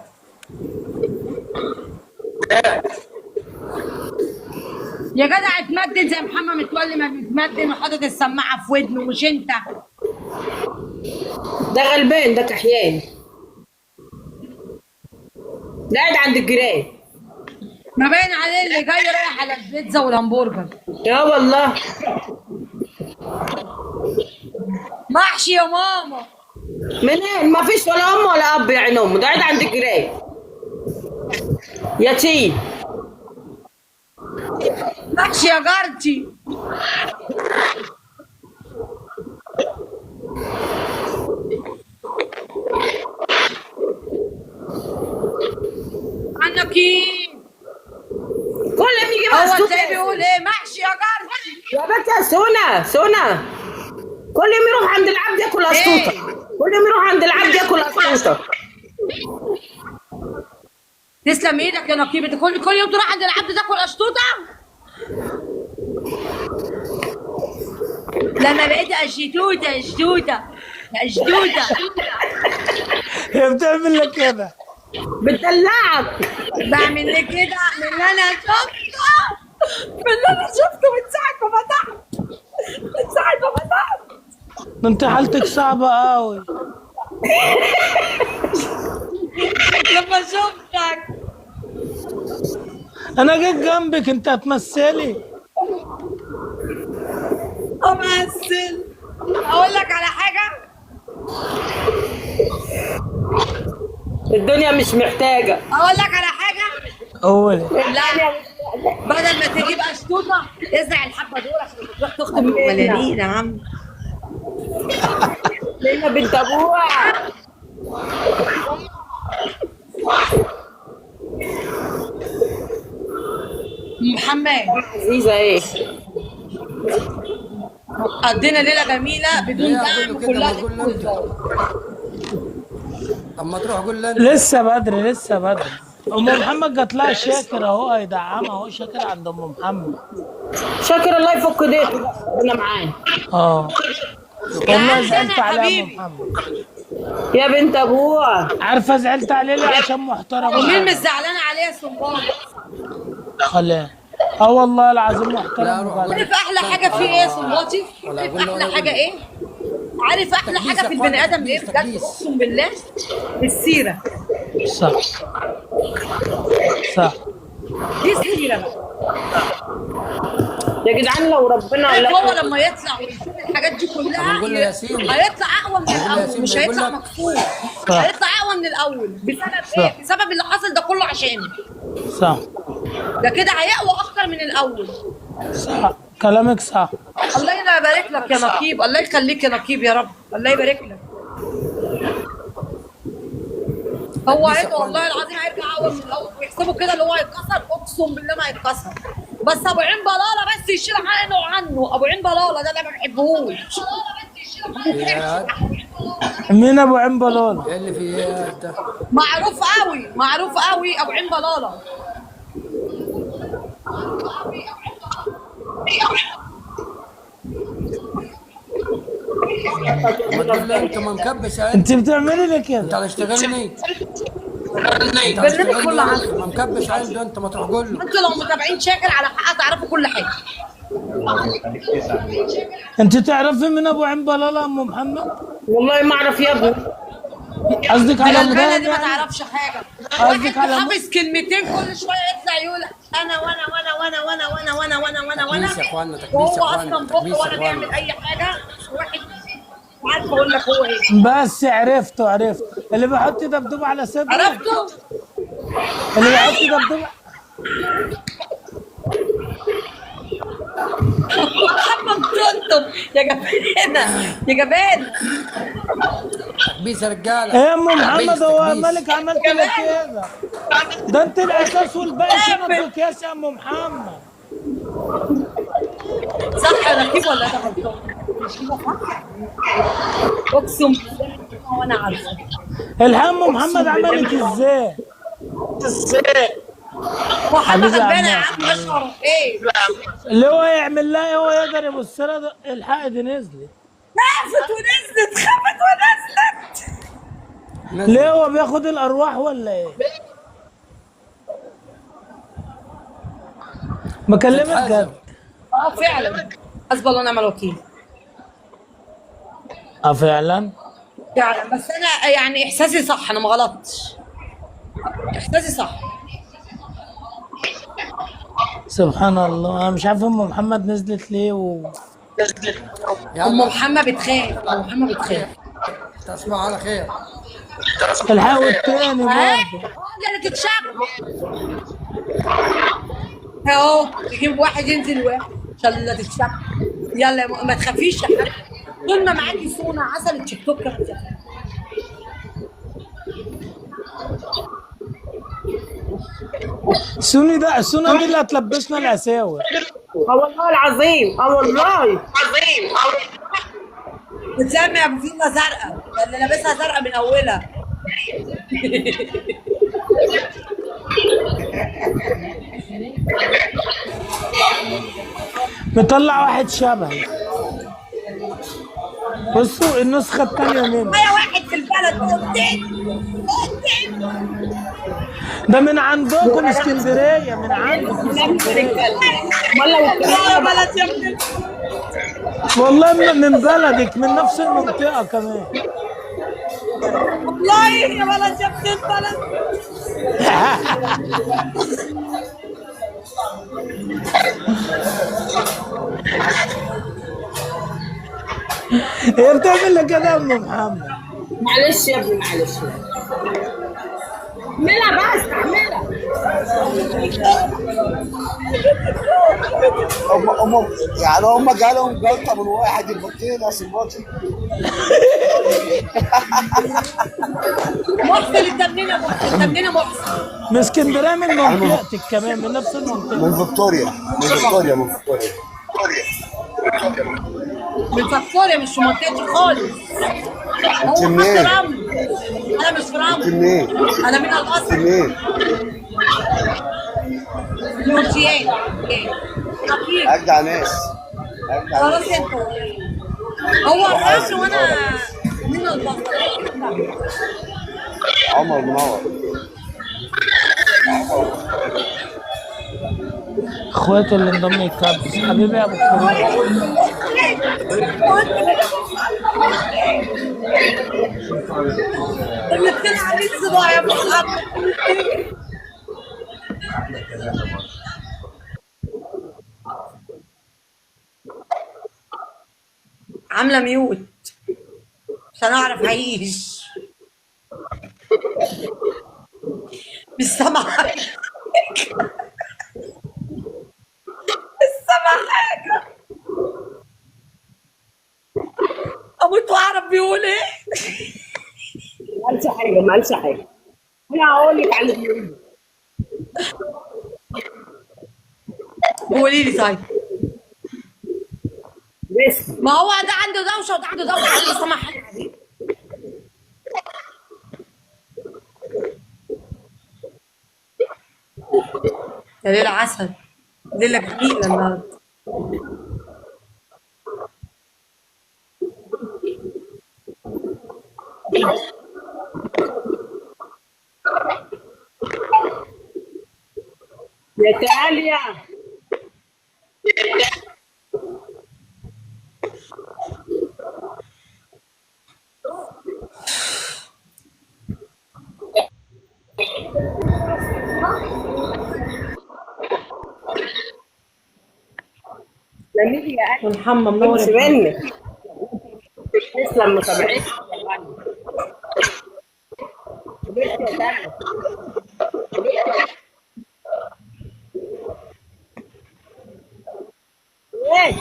يا جدع اتمدن زي محمد متولي ما بيتمدن وحاطط السماعه في ودنه، مش انت. ده غلبان، ده كحيان، ده قاعد عند الجيران. ما باين عليه اللي جاي رايح على البيتزا والهمبرجر. يا والله محشي يا ماما. منين؟ ما فيش ولا ام ولا اب يعني، امه ده قاعد عند الجيران يتيم. محشي يا جارتي. عنك ايه؟ كل ما يجي هو محسوب تلاقيه بيقول ايه؟ محشي يا جارتي. يا بنت سونا كل يوم يروح عند العبد ياكل اسطوطه. كل يوم يروح عند العبد ياكل اسطوطه. تسلم ايدك يا نقيب، انت كل يوم تروح عند العبد تاكل اشطوطه؟ لما بقيت اشتوته هي بتعمل لك كده، بتدلعك. بعمل لك كده من اللي انا شفته من ساعه ما فتحت. ده انت حالتك صعبه قوي. لما شفتك انا جيت جنبك، انت هتمثلي. امثل. اقول لك على حاجه، الدنيا مش محتاجه. اقول لك على حاجه. قولي. لا، بدل ما تجيب اشطوطه ازرع الحبه دول عشان تروح تخطب ملالين يا عم. لينا بنت ابوها. حماد. عزيزه ايه؟ قضينا ليله جميله بدون ليه دعم أقول له كده؟ كلها ما تقول له أنت. اما تروح قول له انت. لسه بدري لسه بدري. ام محمد جات لها شاكر اهو هيدعمها اهو، شاكر عند ام محمد. شاكر الله يفك ايديك، ربنا معانا. اه والله زعلت يا عليها ام حبيبي. محمد. يا بنت ابوها. عارفه زعلت عليه ليه؟ عشان محترم. ومين مش زعلانه عليها يا سلطان؟ خلاه. اه والله العظيم محترم لا، روح وجدع. عارف احلى حاجه فيه ايه يا سلطاتي؟ ولا عارف أقول له ولا احلى حاجه أقول له. ايه؟ عارف احلى تكبيس حاجه يا في أخوان، البني ادم ايه تكبيس، بجد؟ تكبيس. اقسم بالله السيره. صح صح. دي السيره بقى. يا جدعان لو ربنا عارف لا هو لما يطلع ويشوف الحاجات دي كلها طب نقول له ياسين. هيطلع اقوى من نقول له الاول، ياسين مش بيقول هيطلع لك. مكسور. صح. هيطلع اقوى من الاول بسبب ايه؟ بسبب اللي حصل ده كله عشانه. صح ده كده هيقوى اكتر من الاول. صح كلامك صح. الله يبارك لك يا نقيب، الله يخليك يا نقيب يا رب، الله يبارك لك. هو هيبقى والله العظيم هيرجع اول من الاول ويحسبوا كده اللي هو هيتكسر، اقسم بالله ما هيتكسر. بس ابو عين بلاله بس يشيل عينه عنه، ابو عين بلاله ده انا ما بحبهوش. يا مين ابو عين بلال؟ إيه اللي في ايه ده؟ معروف قوي معروف قوي ابو عين بلاله. ما تقول له انت ما مكبش عيل. انت بتعملي لي انت كده. على اشتغلني. انت على برنامج اشتغلني كله عندك. ما مكبش عيل ده، انت ما تروح قول له. انتوا لو متابعين شاكر على حق تعرفوا كل حاجه. انت تعرفي من ابو عين بلال ام محمد؟ والله ما اعرف يا ابني. قصدك على الغلبانه دي ما مدام؟ تعرفش حاجه. قصدك واحد على حافظ كلمتين كل شويه يطلع يقول انا وانا تكبيس يا اخوانا، تكبيس وهو يا اخوانا، اصلا بقه تكبيس يا ولا بيعمل اخوانا. اي حاجه. واحد مش عارف اقول لك هو ايه. بس عرفته اللي بيحط دبدوب على صدره. عرفته؟ اللي بيحط دبدوب. محمد طنطم يا جبانه يا جبانه. تكبيس يا رجاله. ايه يا ام محمد هو تكبيس. مالك عملت لك كده؟ ده انت الاساس والباقي شنط وكياس يا ام محمد. صح يا ركيب ولا ده غلطان؟ اقسم بالله وانا عارفه. الهم ام محمد عملت ازاي؟ محمد حبيبي يا غلبانه يا عمار. عم اشهر ايه؟ اللي هو يعمل لها هو يقدر يبص لها الحق دي نزلت. خافت ونزلت خافت ونزلت. ليه هو بياخد الارواح ولا ايه؟ بكلمك جد. فعلا حسبي الله ونعم الوكيل. فعلا. فعلا بس انا يعني احساسي صح، انا ما غلطتش. احساسي صح. سبحان الله انا مش عارف ام محمد نزلت ليه ام يلا محمد بتخاف، ام محمد بتخاف. تصبح على خير. الحقوا التاني برضه. اللي تتشاف اهو تجيب واحد ينزل واحد عشان لا تتشاف. يلا ما تخافيش يا حبيبي، طول ما معاكي سونا عسل التيك توك كمان. السوني دي اللي هتلبسنا الاساور. اه والله العظيم، اه والله. بتسمي ابو فينا زرقاء اللي لابسها زرقاء من اولها. مطلع واحد شبهي. بصوا النسخة التانية منه. معايا واحد في البلد قدام ده من عندكم اسكندرية، من عندكم اسكندرية. يا بلد يا ابني. والله من بلدك، من نفس المنطقة كمان. والله يا بلد يا ابن البلد. هي بتعمل لك كده يا ام محمد. معلش يا ابني معلش. اعملها بس اعملها. يعني هم جالهم جلطه من واحد البطين يا سمباتي. محسن التمرينه، محسن التمرينه، محسن من اسكندريه، من منطقتك كمان، من نفس المنطقه. من فيكتوريا، من فيكتوريا، من فيكتوريا. من فاكتوريا، مش في منطقتي خالص. هو خط منين؟ رمل. انا مش في انت رمل، منين؟ انا من انت القصر. منين؟ يوتيان اكيد. اجدع ناس، اجدع خلاص ناس. انتوا. هو الرمل وانا من البصر. عمر منور. اخواته اللي انضم الكابس، حبيبي يا ابو كريم. اللي بتلعب عليه الصداع يا ابو الحق. عامله ميوت عشان اعرف اعيش. مش سامعه حاجه، مش سامعه حاجه. اموت واعرف بيقول ايه. ما قالش حاجه، ما قالش حاجه. انا هقول لك على اللي بيقوله. قولي لي طيب. بس ما هو ده عنده دوشه وده عنده دوشه، انا مش سامعه حاجه عليه. يا ليلة عسل، ليلة جميلة النهارده. يا تاليا لميلي يا قلبي، محمد منور مش يا منك. تسلم متابعتك. حبيبتي يا تاليا. ايه؟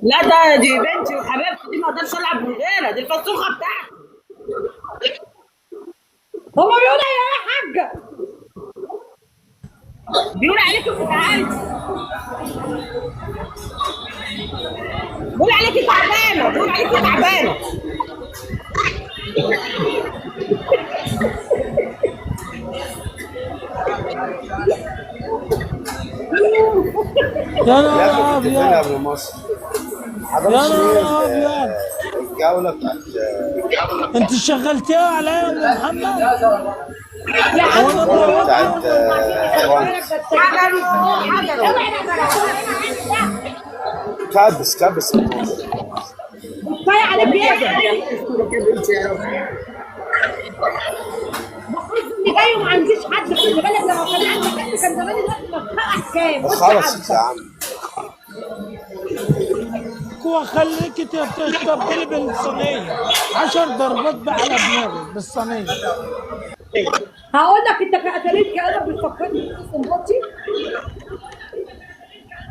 لا ده دي بنتي وحبيبتي، دي ما اقدرش العب من غيرها، دي الفسوخه بتاعتي. هو بيقول ايه يا حاجه؟ بيقول عليكي بتتعالجي، بيقول عليكي تعبانه، بيقول عليكي تعبانه. يا يا نهار ابني كنت فين ابيض، قبل مصر؟ يا حضرتش نهار ليه ابيض. الجولة بتاعت انت شغلتيها عليا يا ام محمد؟ هو انا الجولة اتطورت؟ بتاعت كبس كبس. كفايه على بيتك. اللي جاي وما عنديش حد، خلي بالك لو كان عندي حد كان زماني دلوقتي مفتقح كام. خلصت يا عم. واخليكي تستبدلي بالصينيه 10 ضربات بقى على دماغك بالصينيه. هقول لك انت كقتلت كلامك بتفكرني بصنباطي.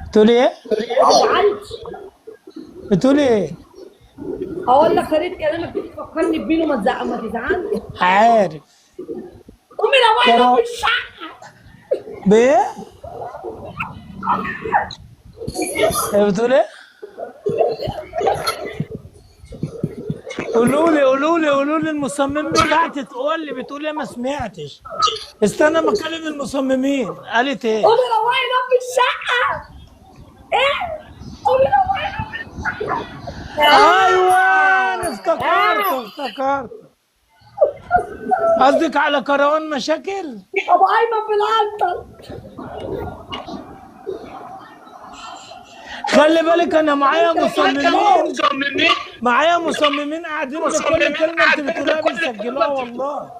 بتقولي ايه؟ زعلت. بتقولي ايه؟ هقول لك طريقه كلامك بتفكرني بمين وما ما تزعلش. عارف. قومي روقي ام الشقه. بايه؟ ايه بتقول ايه؟ قولوا لي المصمم بتاعتي تقول لي بتقول ايه، ما سمعتش. استنى ما اكلم المصممين. قالت ايه؟ قومي روقي ام الشقه. ايه؟ قومي روقي ام الشقه. ايوه انا افتكرت. قصدك على كروان مشاكل؟ ابو ايمن بالعنطر. خلي بالك انا معايا مصممين قاعدين بكل كلمه انت بتقولها بيسجلوها والله.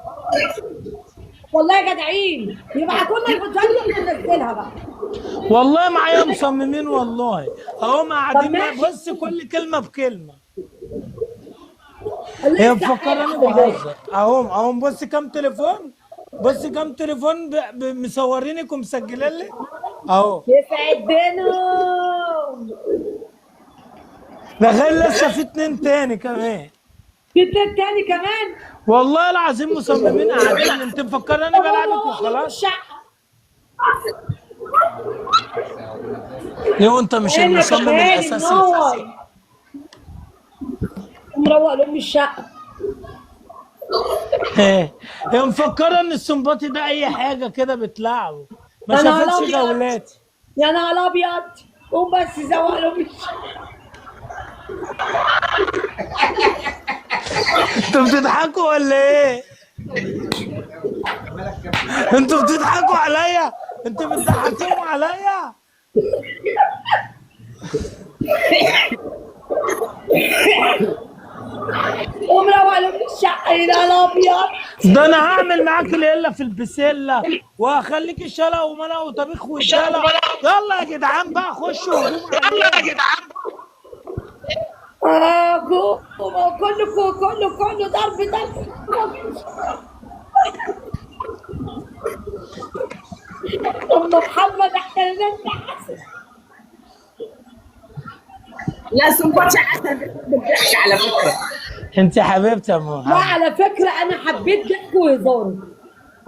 والله يا جدعين يبعتوا لنا الفيديوهات اللي بننزلها بقى. والله معايا مصممين والله اهم قاعدين بص كل كلمه بكلمه. هي مفكراني بهزر. اهم بص كام تليفون مصورينك ومسجلين لي اهو. يسعد دينهم. ده غير لسه في 2 تاني كمان. جدا تاني كمان. والله العظيم مصممين قاعدين، انت مفكراني بلعبك وخلاص؟ الشقة ليه انت مش المصمم الاساسي؟ مروق لأم الشقة. ايه هي مفكره ان السنباطي ده اي حاجه كده بتلعبه، ما أنا على شافتش أبيض. جولاتي. يا نهار أبيض، قوم بس زوق لأم الشقة. انتوا بتضحكوا ولا ايه؟ انتوا بتضحكوا عليا؟ انتوا بتضحكوا عليا؟ قوم روق لأم الشقة يا نهار أبيض. ده انا هعمل معاك ليله في البسله وهخليك الشلق وملق وطبيخ والشلق. يلا يا جدعان بقى خشوا هجوم عليا. كله ضرب. أم محمد احنا حسن. لا سنبوتش عسل بتضحك على فكره. انت حبيبتي يا ام لا على فكرة أنا حبيت ضحكه وهزاره.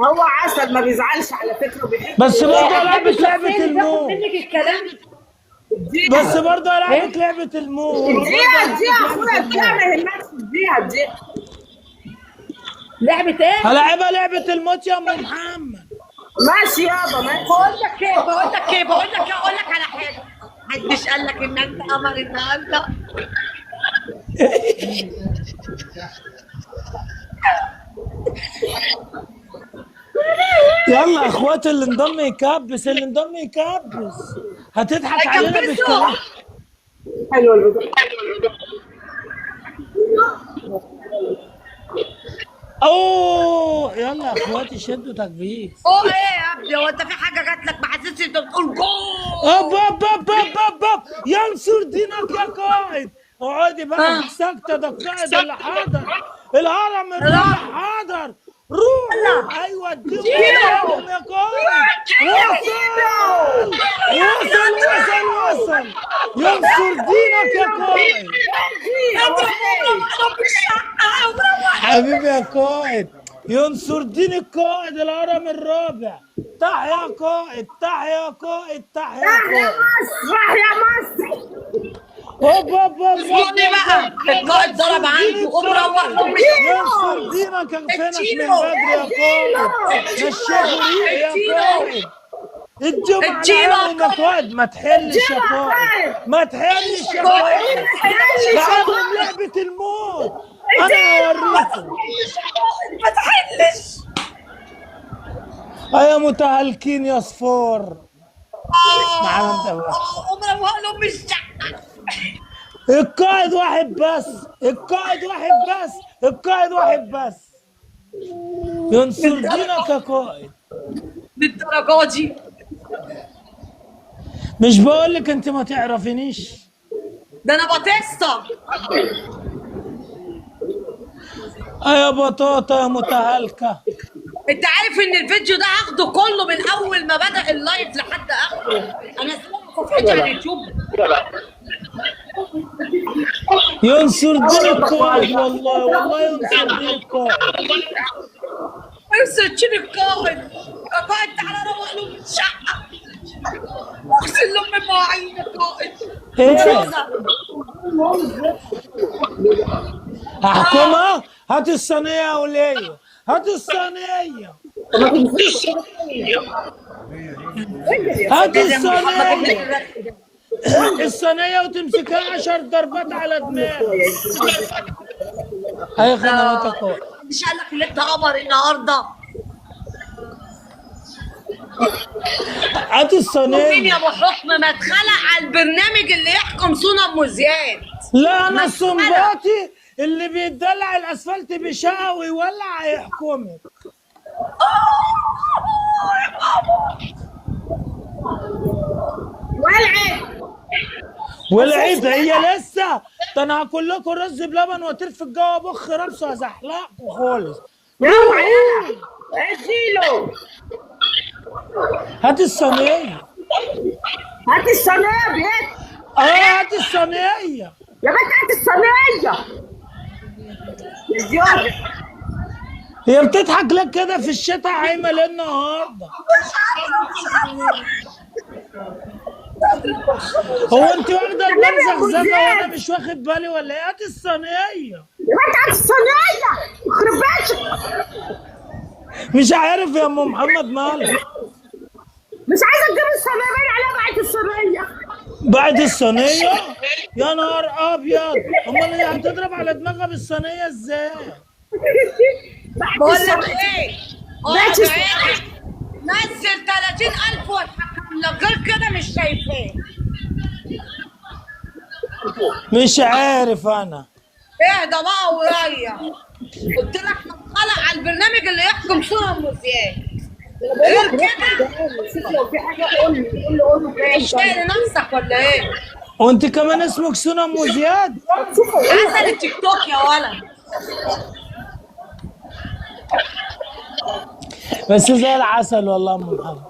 هو عسل ما بيزعلش على فكره وبيحب. بس برضه لعبة الموت. منك الكلام. بس برضه لعبة الموت. اديها اخويا اديها ما يهمكش اديها. لعبة ايه؟ هلعبها لعبة الموت يا ام محمد. ماشي يابا ماشي. بقول لك على حاجة. محدش قال لك ان انت قمر النهارده. يلا اخواتي اللي انضم يكبس هتضحك علينا بالكلام. حلوه البدايه. اوه يلا يا اخواتي شدوا تكبيس. ايه يا ابني، هو انت في حاجة جات لك ما حسيتش انت بتقول جول؟ اب ينصر دينك يا قائد. اقعدي بقى ساكتة، ده القائد اللي حاضر. الهرم الرابع حاضر. روح ايوه اديهم يا قائد. وصل ينصر دينك يا قائد. حبيبي يا قائد ينصر دين القائد الهرم الرابع. تحيا قائد تحيا قائد تحيا قائد. يا مصر. اسمعني بقى، القائد ضرب عنده قوم روق. ينصر دينك اغفنك من بدري يا قائد. نشفوا ريق يا قائد. اديهم على عينهم يا قائد. ما تحلش يا قائد، ما تحلش يا قائد. لعبهم لعبة الموت. انا هوريكم. ما تحلش. يا متهالكين يا صفار. معانا انت بقى. قوم روق لهم الشقة. القائد واحد بس. ينصر دينك يا قائد. للدرجة دي؟ مش بقولك انت ما تعرفينيش؟ ده انا بطيسة. يا بطاطا يا متهالكة. انت عارف ان الفيديو ده هاخده كله من اول ما بدأ اللايف لحد اخره. انا سامع صفحتي على اليوتيوب. ينصر دين القائد والله ينصر دين القائد. ارسل تشيل القائد. يا قائد تعالى روق له من الشقة. اغسل لهم المواعين يا قائد. احكمها. هات الصينية يا ولية. هات الصينية. الصينية وتمسكها 10 ضربات على دماغك. هي خدماتك اهو. مش قال لك ان انت قمر النهارده؟ هات الصينية. مين يا ابو حكم ما اتخلق على البرنامج اللي يحكم سونا ام زياد؟ لا انا السنباطي اللي بيدلع الاسفلت بشقه ويولع هيحكمك. ولعت هي لسه. ده انا هاكل لكم رز بلبن واطير في الجو بخ ربس وازحلقكم خالص. اديله. هات الصينيه. هات الصينيه يا بنت. هات الصينيه يا بنت. هات الصينيه. جورج. هي بتضحك لك كده في الشتاء عايمه ليه النهارده؟ هو انت واخده المنزل زغه وانا مش واخد بالي ولا ايه؟ هات الصينيه. انت عايز الصينيه يخرب بيتك. مش عارف يا ام محمد مالك. مش عايزه تجيب الصينيه، باين عليها بعت الصينيه. بعد الصينيه؟ يا نهار ابيض، امال هي هتضرب على دماغها بالصينيه ازاي؟ بقول لك ايه؟ نزل 30,000 والحكم لك، غير كده مش شايفاه. مش عارف انا. اهدى بقى وريح. قلت لك هتطلع على البرنامج اللي يحكم صورة وزياد. غير كده لو في حاجه قول لي قول له مش شايل نفسك ولا ايه؟ وانت كمان اسمك سنة ام زياد؟ عسل التيك توك يا ولد. بس زي العسل والله ام محمد.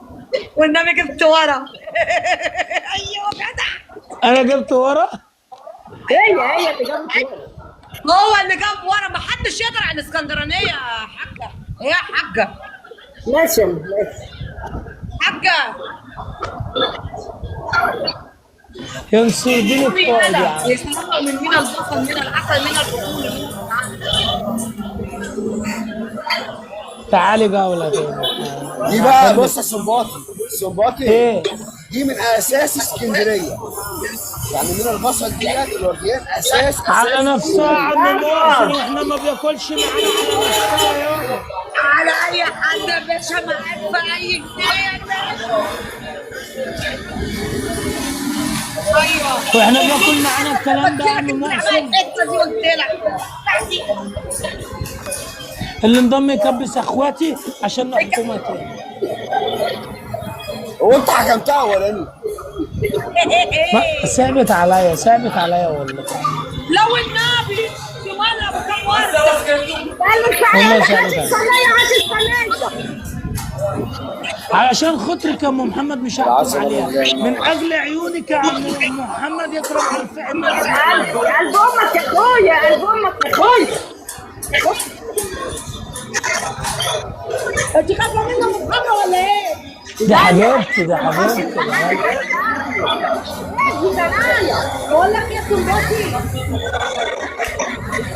والنبي جبت ورا. ايوه جدع. انا جبت ورا؟ هي اللي جابت ورا. هو اللي جاب ورا، ما حدش يقدر على الاسكندرانيه يا حاجه. ايه يا حاجه؟ ماشي حاجه ينسوا الطاقة يعني. يسرقوا من مين البصل، من العسل، من البقول. تعالي جولة دي بقى بص السنباطي ايه؟ دي من اساس اسكندريه، يعني من البصل ديت الورديان اساس على نفسها عم محسن، واحنا ما بياكلش معانا على نفسها يابا. على اي حد يا باشا معاك في اي جنيه. ايوه واحنا بياكل معانا الكلام ده يا عم محسن. الحته دي قلت لك اللي انضم يكبس اخواتي عشان نحكمها تاني. هو انت حكمتها اولاني؟ صعبت عليا والله. لو النبي في مره بكام ورده قال له هات الصينيه. علشان خاطرك يا ام محمد مش هحكم عليها، من اجل عيونك يا عم محمد يكرم الفعل. قلب امك يا اخويا، قلب امك يا اخويا. انت خايفه منه محمد ولا ايه؟ ده حبيبتي بقول لك ايه يا سنباطي؟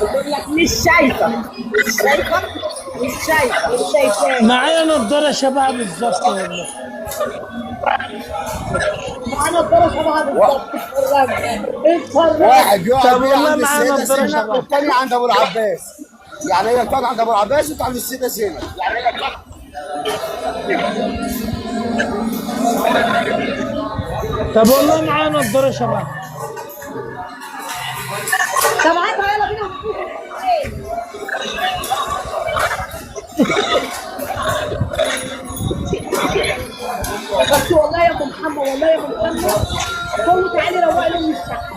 بقول لك مش شايفه. معايا نضاره شبهها بالظبط والله. معانا نضاره شبهها بالظبط. اتفرج. واحد يقعد طب والله عند معانا السيده نضاره زينب شبهها. والتاني عند ابو العباس، يعني هي بتقعد عند ابو العباس وانت عند السيده زينب، يعني هي طب والله معايا نضاره شبهها. طب هاتها يلا بينا. بس والله يا ابو محمد، والله يا ابو محمد كله تعالي روقي لهم الشقه.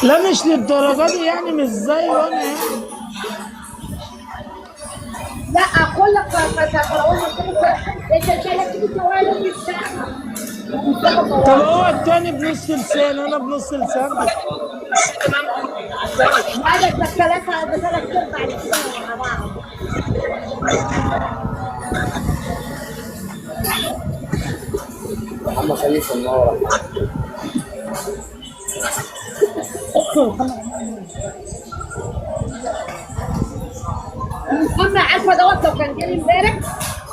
لا مش للدرجه دي يعني، مش زي وانا يعني. لا اقول لك انت شايلك تيجي روقي لهم الشقه. طب هو التاني بنص لسان انا بنص لسان. عدد الثلاثه بثلاث ارباع السنه مع بعض. محمد خليفه النهار. المهم عارفه دوت لو كان جالي امبارح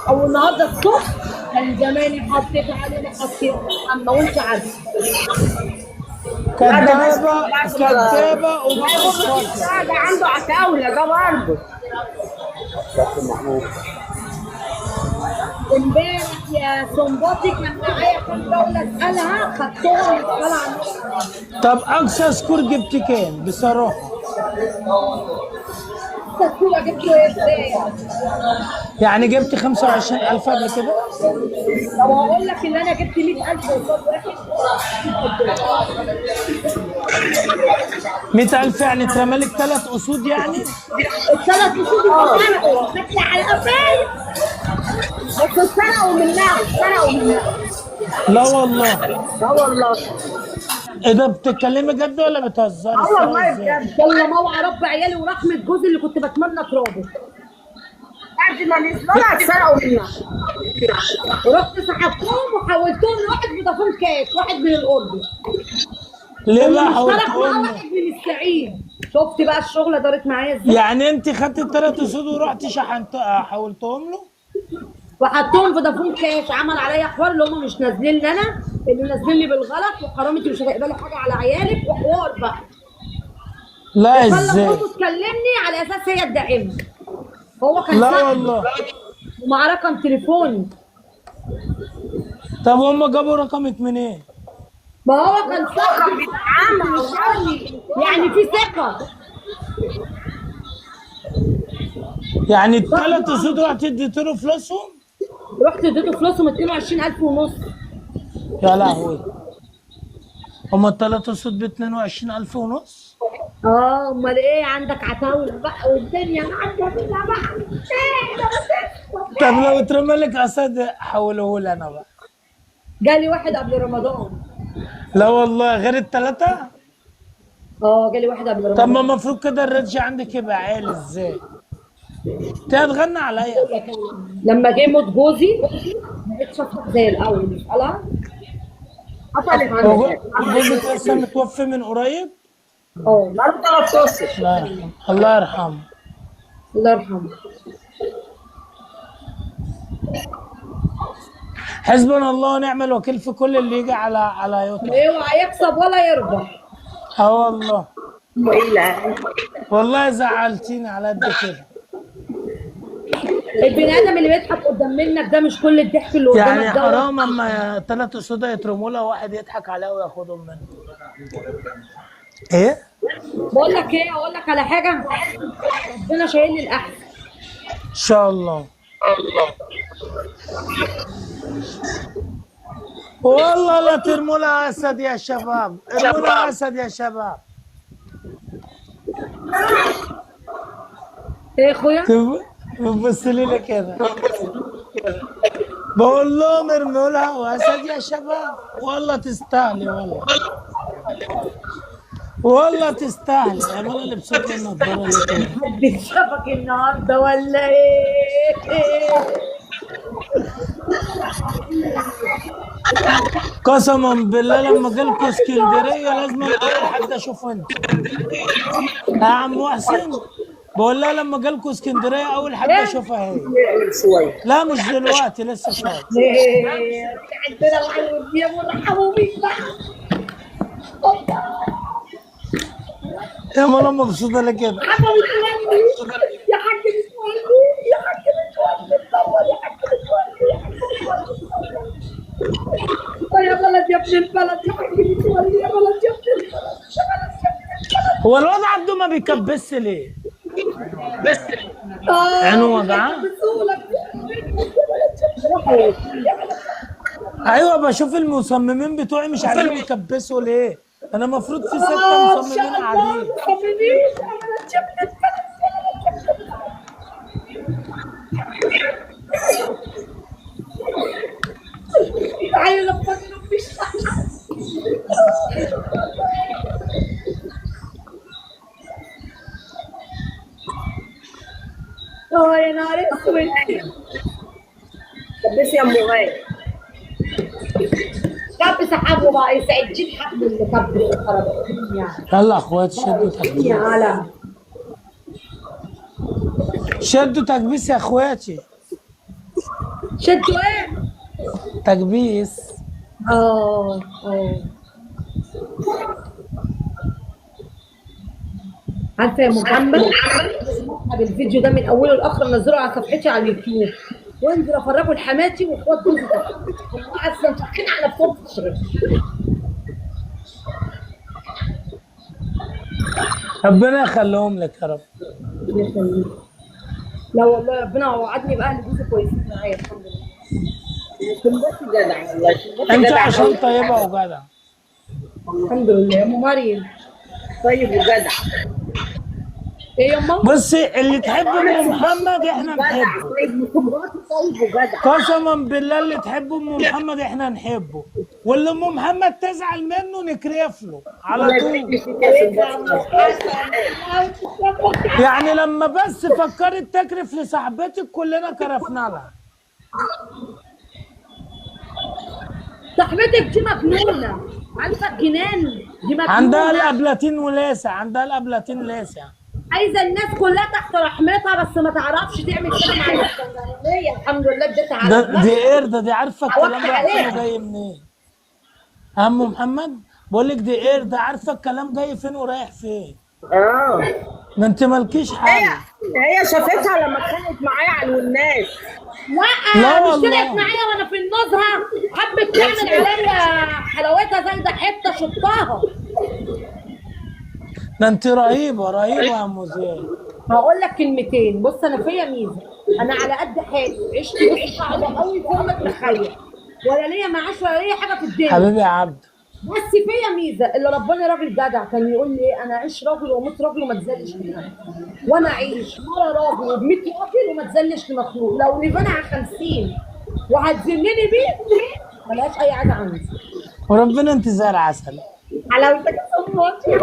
او النهارده الصبح كان زماني حطيت عليه محطيت اما وانت عارفه. كدابه ده عنده عتاوله ده برضه. كابتن محمود امبارح يا سنباطي كان معايا كام دوله اسالها خدتهم طلع. طب اقصى سكور جبت كام بصراحه؟ السكور جبت له ازاي؟ يعني جبت 25,000 قبل كده؟ طب هقول لك ان انا جبت 100,000 قصاد واحد. 100,000 يعني اترمالك 3 اسود يعني؟ الثلاث اسود اتسرقوا بس على قفايا. بس اتسرقوا منها. لا والله. اه والله. ايه ده بتتكلمي جد ولا بتهزري؟ والله إزاي؟ بجد. يلا موعى رب عيالي ورحمه جوزي اللي كنت بتمنى ترابه. بعد ما نزلوا لها اتسرقوا منها. ورحت سحبتهم وحولتهم لواحد فودافون كاش، واحد من الاردن. ليه بقى اشترك معاه حولتهم؟ واحد من الصعيد. شفت بقى الشغله دارت معايا ازاي؟ يعني انت خدت الثلاث اسود ورحت حولتهم له؟ وحطهم فودافون كاش. عمل عليا حوار اللي هم مش نازلين لي انا، اللي نازلين لي بالغلط، وحرام انت مش هتقبلي حاجه على عيالك، وحوار بقى. لا فلما ازاي؟ برضه تكلمني على اساس هي تدعمني. هو كان لا صاحبي والله. ومع رقم تليفوني. طب هم جابوا رقمك منين؟ ما هو كان صاحبي يعني في ثقه. يعني الثلاث اسود رحت اديت له فلوسهم؟ رحت اديته فلوسهم 22,000 ونص. يا لهوي. هم الثلاث اسود ب 22,000 ونص؟ امال ايه؟ عندك عتاوله بقى والدنيا معاك بينا بقى. طب لو اترمى لك اسد حوله لي انا بقى. جالي واحد قبل رمضان. لا والله غير الثلاثه؟ جالي واحد قبل رمضان. طب ما المفروض كده الريتش عندك يبقى عالي ازاي؟ انت هتغنى عليا. لما جه موت جوزي ما بقتش افتح زي الاول. مش قلع قفلت عندي. جوزك لسه متوفي من قريب؟ بقاله 3 اشهر. الله يرحمه. الله يرحمه. الله يرحمه. حسبنا الله ونعم الوكيل في كل اللي يجي على يوتيوب. اوعى يكسب ولا يربح. والله. ايه والله زعلتيني على قد كده. البني ادم اللي بيضحك قدام منك ده مش كل الضحك اللي قدامك يعني ده. حرام اما 3 سودا يترموا لها واحد يضحك عليها وياخدهم منه. ايه؟ بقول لك ايه، اقول لك على حاجه. ربنا شايل لي الاحسن ان شاء الله. والله لا ترموا لها اسد يا شباب، ارموا لها اسد يا شباب. ايه يا اخويا؟ بتبص لي كده. بقول لهم ارموا لها واسد يا شباب. والله تستاهلي والله. والله تستاهلي. يا مالا لبسوك النضاره ليه كده؟ حد شافك النهارده ولا ايه؟ قسما بالله لما جالكوا اسكندريه لازم اول حد اشوفه انت. يا عم محسن بقول لها لما جالكوا اسكندريه اول حد اشوفها هي. لا مش دلوقتي لسه شويه. عندنا الحلوه دي مرحبا بيك بقى. يا ماما مبسوطه ليه كده؟ يا حاج متولي يا حاج متولي اتطور يا حاج متولي يا حاج متولي. يا بلد يا ابن البلد يا حاج متولي يا بلد يا ابن البلد يا بلد يا ابن البلد. هو الواد عبده ما بيكبسش ليه؟ بس عينه وجعاه؟ ايوه بشوف المصممين بتوعي مش عارفين يكبسوا ليه؟ انا المفروض في 6 مصممين قاعدين. تعالي لفظنا في الشعر. يا نهار اسود. كبسي يا ام غاية. كبس حبه بقى يسعد جيب حبه اللي كبس الخراب. يلا اخواتي شدوا تكبيس. يا علا شدوا تكبيس يا اخواتي. شدوا ايه؟ تكبيس. عارفه يا محمد الفيديو ده من اوله لاخره منزله على صفحتي على اليوتيوب، وانزل افرجه لحماتي واخوات جوزي هم اصلا فاكرين على نفسهم في الشغل. ربنا يخليهم لك يا رب. لا والله ربنا وعدني باهل جوزي كويسين معايا الحمد لله. انت عشان طيبه وجدع. الحمد لله يا ام مريم. طيب وجدع. ايه يا ماما؟ بصي اللي تحب ام محمد احنا نحبه. طيب وجدع. قسما بالله اللي تحب ام محمد احنا نحبه. واللي ام محمد تزعل منه نكرف له على طول. يعني لما بس فكرت تكرف لصاحبتك كلنا كرفنا لها. صاحبتك دي مجنونه، عارفه الجنان دي مجنونه، عندها الابلاتين ولاسع، عندها الابلاتين لاسع، عايزه الناس كلها تحت رحمتها، بس ما تعرفش تعمل كده مع الاسكندرانيه. الحمد لله اديتها على دي قرده، دي عارفه الكلام رايح فين وجاي منين. ام محمد بقول لك دي قرده عارفه الكلام جاي فين ورايح فين. ما انت مالكيش حل. هي شافتها لما اتخانقت معايا على الناس. لا مش طلعت معايا وانا في النظره، حبت تعمل عليا حلاوتها زي ده حته شطاها. ده انت رهيبه رهيبه يا ام زين. هقول لك كلمتين، بص انا فيا ميزه، انا على قد حالي، عشت بص صعبه قوي فوق ما تتخيل، ولا ليا معاش ولا ليا حاجه في الدنيا. حبيبي يا عبد. بس فيا ميزه اللي ربنا راجل جدع، كان يقول لي انا اعيش راجل واموت راجل وما تذلش لي، وانا اعيش مره راجل وب100 راجل وما تذلش لمخلوق. لو ليفانا على 50 وهتذلني بيه ملهاش اي حاجه عندي. وربنا انت زي العسل. حلاوتك صوتي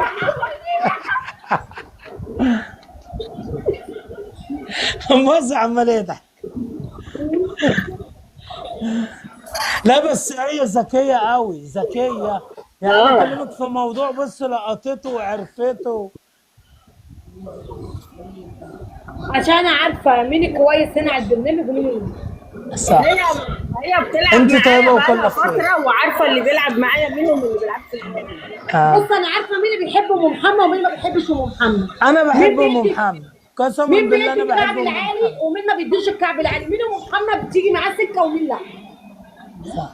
موزع عمال يضحك. لا بس هي ذكيه قوي، ذكيه يعني. انا بكلمك في موضوع بص لقطته وعرفته، عشان انا عارفه مين كويس هنا على البرنامج ومين صح. هي بتلعب انت طيبه معايا وكل فتره وعارفه اللي بيلعب معايا مين ومين اللي بيلعبش معايا. بص انا عارفه مين اللي بيحب ام محمد ومين ما بيحبش ام محمد. انا بحب ام محمد قسما مين بالله، بيدي انا بحب الكعب ام العالي محمد ومين ما بيديش الكعب العالي، مين ام محمد بتيجي معاه سكه ومين لا. صح.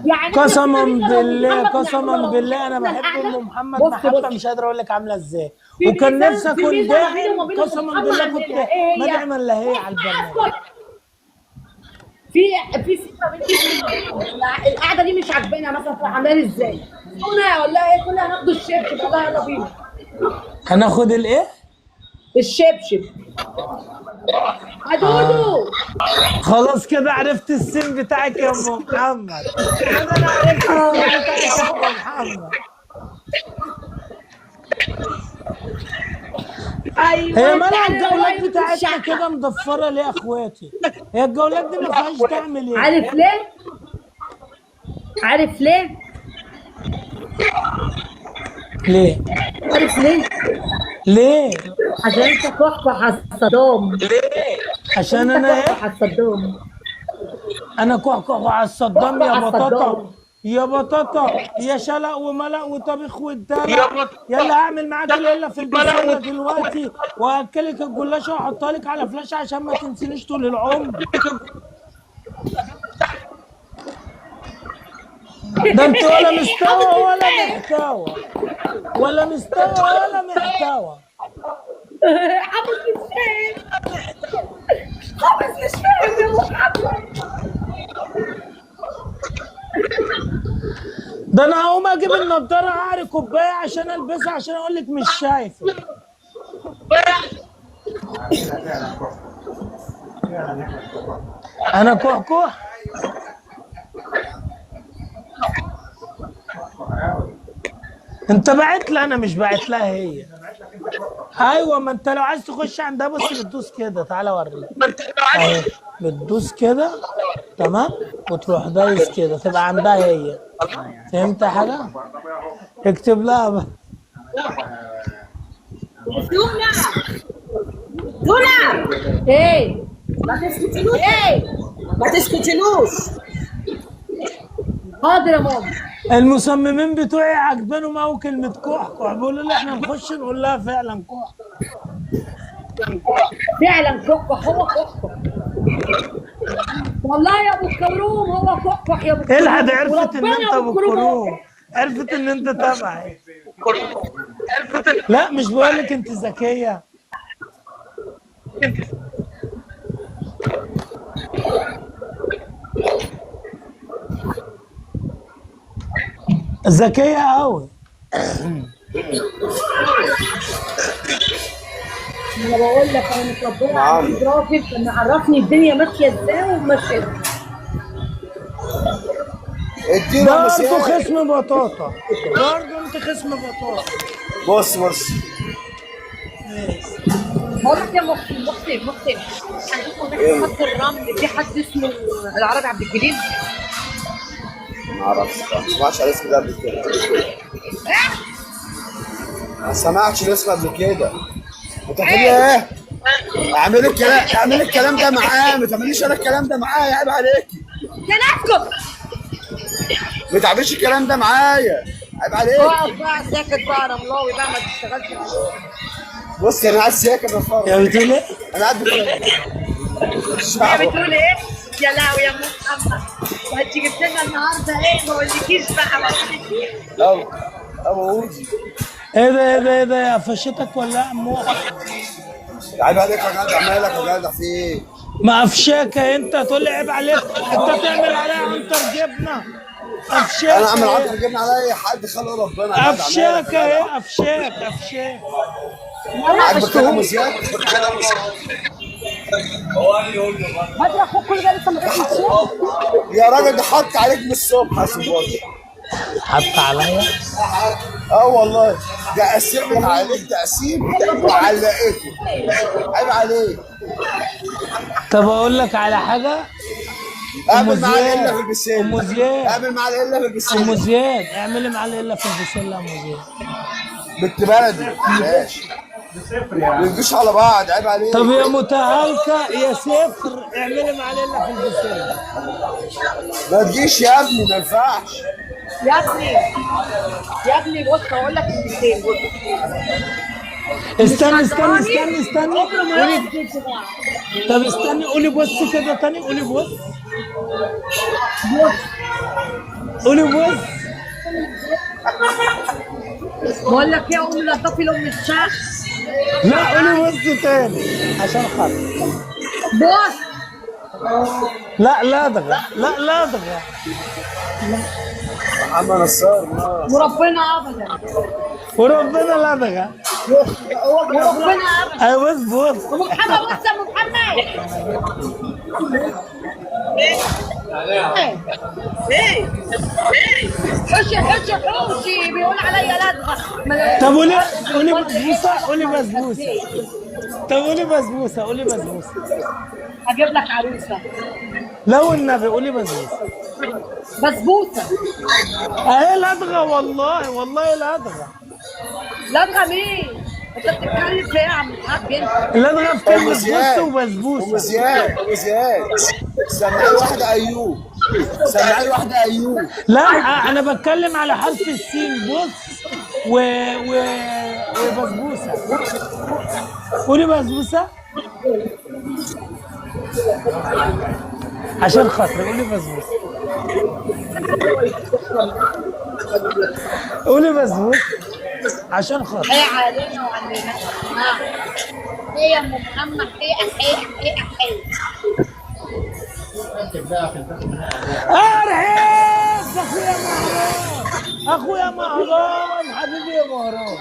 يعني قسما بالله قسما بالله انا بحب ام محمد محبه مش قادر اقول لك عامله ازاي. وكان نفسي اكون داعي، قسما بالله كنت مدعي من لا هي على البرنامج. في سكه بنتي القعده دي مش عاجبانا مثلا، في عاملها ازاي؟ قلنا ولا ايه كلنا هناخد الشبشب، والله يلا بينا. هناخد الايه؟ الشبشب. هدودو خلاص كده عرفت السن بتاعك يا ام محمد. انا عرفت السن بتاعك يا ام محمد. ايوه هي مالها الجولات بتاعتنا كده مضفره ليه يا اخواتي؟ هي الجولات دي ما فيهاش تعمل ايه؟ عارف ليه؟ عارف ليه؟ ليه؟ عارف ليه؟ ليه؟ عشان انت كحكح على الصدام. ليه؟ عشان انا ايه؟ على الصدام. انا كحكح على الصدام يا بطاطا، يا بطاطا يا شلق وملق وطبيخ والدلع. يلا هعمل معاك ليله في البسله دلوقتي واكلك الجلاشه واحطها لك على فلاشه عشان ما تنسينيش طول العمر. ده انت ولا مستوى ولا محتوى، ولا مستوى ولا محتوى. حافظ مش فاهم، حافظ مش فاهم يا محمد. ده انا هقوم اجيب النضاره اعري كوبايه عشان البسها عشان اقول لك مش شايفه. انا كحكح. انت باعت لها، انا مش باعت لها هي. ايوه ما انت لو عايز تخش عندها بص بتدوس كده، تعالى اوريك. اهي بتدوس كده تمام وتروح دايس كده تبقى عندها هي. فهمت حاجه؟ اكتب لها بقى. دونا ايه ما تسكتلوش، ايه ما تسكتلوش. حاضر يا ماما. المصممين بتوعي عاجبينهم قوي كلمه كحكح، بيقولوا لي احنا نخش نقول لها فعلا كحكح. فعلا كحكح، هو كحكح والله يا ابو الكروم، هو كحكح يا ابو الكروم. الحد عرفت ان انت ابو الكروم، عرفت ان انت تبعي. لا مش بقول لك انت ذكيه. ذكيه قوي. انا بقول لك انا متربيه على ايد راجل كان عرفني الدنيا ماشيه ازاي وماشيه. اديله برضه مسيان. خصم بطاطا، برضه انت خصم بطاطا. بص بقول لك يا مختم عندكم هناك خط الرمل في حد اسمه العربي عبد الجليل؟ ما اعرفش، ما سمعتش على الاسم ده قبل كده. ما سمعتش الاسم قبل كده. انت بتقول ايه؟ اعمل الكلام ده معاه، ما تعمليش انا الكلام ده معايا، عيب عليكي. كلامكم ما تعمليش الكلام ده معايا، عيب عليك. اقعد بقى ساكت بقى رملاوي بقى ما تشتغلش. بص انا قاعد ساكت بتفرج. يا بتقول ايه؟ انا قاعد بتفرج. هي بتقول ايه؟ يا لهوي يا محمد انت جبت لنا النهارده ايه؟ ما اقولكيش بقى ما اقولكيش. ابو اوجي. ايه ده يا قفشتك ولا عمو؟ عيب عليك يا جدع، مالك يا جدع في ايه؟ ما قفشاكه انت تقول لي عيب عليك، انت تعمل عليا عنتر جبنه. قفشاكه انا اعمل عنتر جبنه على اي حد، خلق ربنا. قفشاكه ايه؟ قفشاك عاجبك كلامه زياد؟ بدر اخوك كل ده لسه ما جاش من الشغل. يا راجل ده حط عليك من الصبح يا سيبوتي. حط عليا؟ والله ده قسمت عليك تقسيم وعلقته، عيب عليك. طب اقول لك على حاجه، اعمل معاه الا في البسله. ام زياد، اعمل معاه الا في البسله. ام زياد اعملي معاه الا في البسله. ام زياد بنت بلدي ماشي، ما تجوش على بعض، عيب عليك. طب يا متهالكه يا صفر اعملي معاه الا في البسله. ما تجيش يا ابني، ما ينفعش يا ابني بص هقول لك كلمتين. بص استني قولي. طب استني قولي بص كده تاني، قولي بص. قولي بص. بقول لك يا امي نضفي لام الشقه. لا قولي بص تاني عشان خاطر. بص لا لدغه. محمد نصار وربنا ابدا وربنا لدغه. وربنا ابدا. ايوه بص. ومحمد بص يا محمد. حوشي بيقول عليا لدغه. طب قولي بسبوسه. طب قولي بسبوسه. هجيب لك عروسه. لو النبي قولي بسبوسه. اهي لدغه والله لدغه. لدغه مين؟ انت بتتكلم في ايه يا عم الحاج انت؟ لدغه في كلمه بص وبسبوسه. ام زياد سمعي واحده ايوب. لا انا بتكلم على حرف السين. بص وبسبوسه. قولي بسبوسه عشان خاطري. قولي بسبوسه. قولي بسبوسه عشان خاطري. ايه علينا وعلينا. ايه يا ام محمد؟ ايه ارحب اخويا مهران حبيبي يا مهران.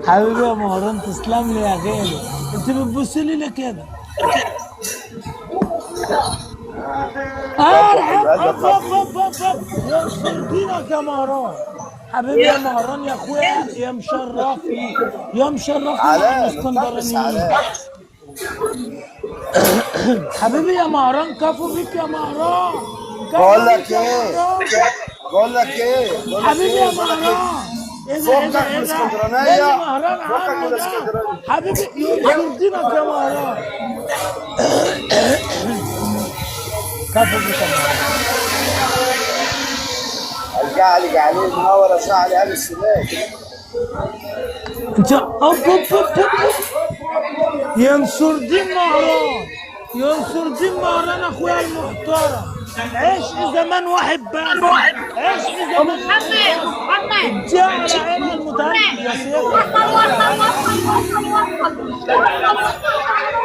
حبيبي يا مهران تسلم لي يا غالي. انت بتبص لي ليه كده؟ ارحب يا يا مهران. حبيبي يا مهران يا اخويا يا مشرفني مع الاسكندرانيين. حبيبي يا مهران كفو بيك يا مهران. بقول لك ايه حبيبي يا مهران. فكك من اسكندرانيه. مهران عمو ده حبيبي يرضينك يا مهران. كفو بيك يا مهران. الجعلي عليه منور يا شعلي ابي السنات. انت ينصر دين مهران اخويا المحترم. عيش زمان واحد بس. عيش زمان محمد جاء على عين المتهالك يا سيدي.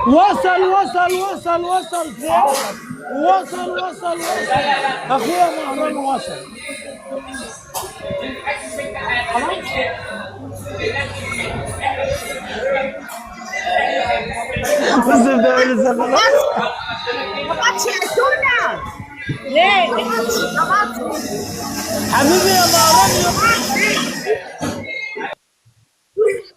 وصل فين؟ وصل اخويا مهران وصل. يوسف ده يقول لسه خلاص. نبطش يا سونا. ليه؟ حبيبي يا مهران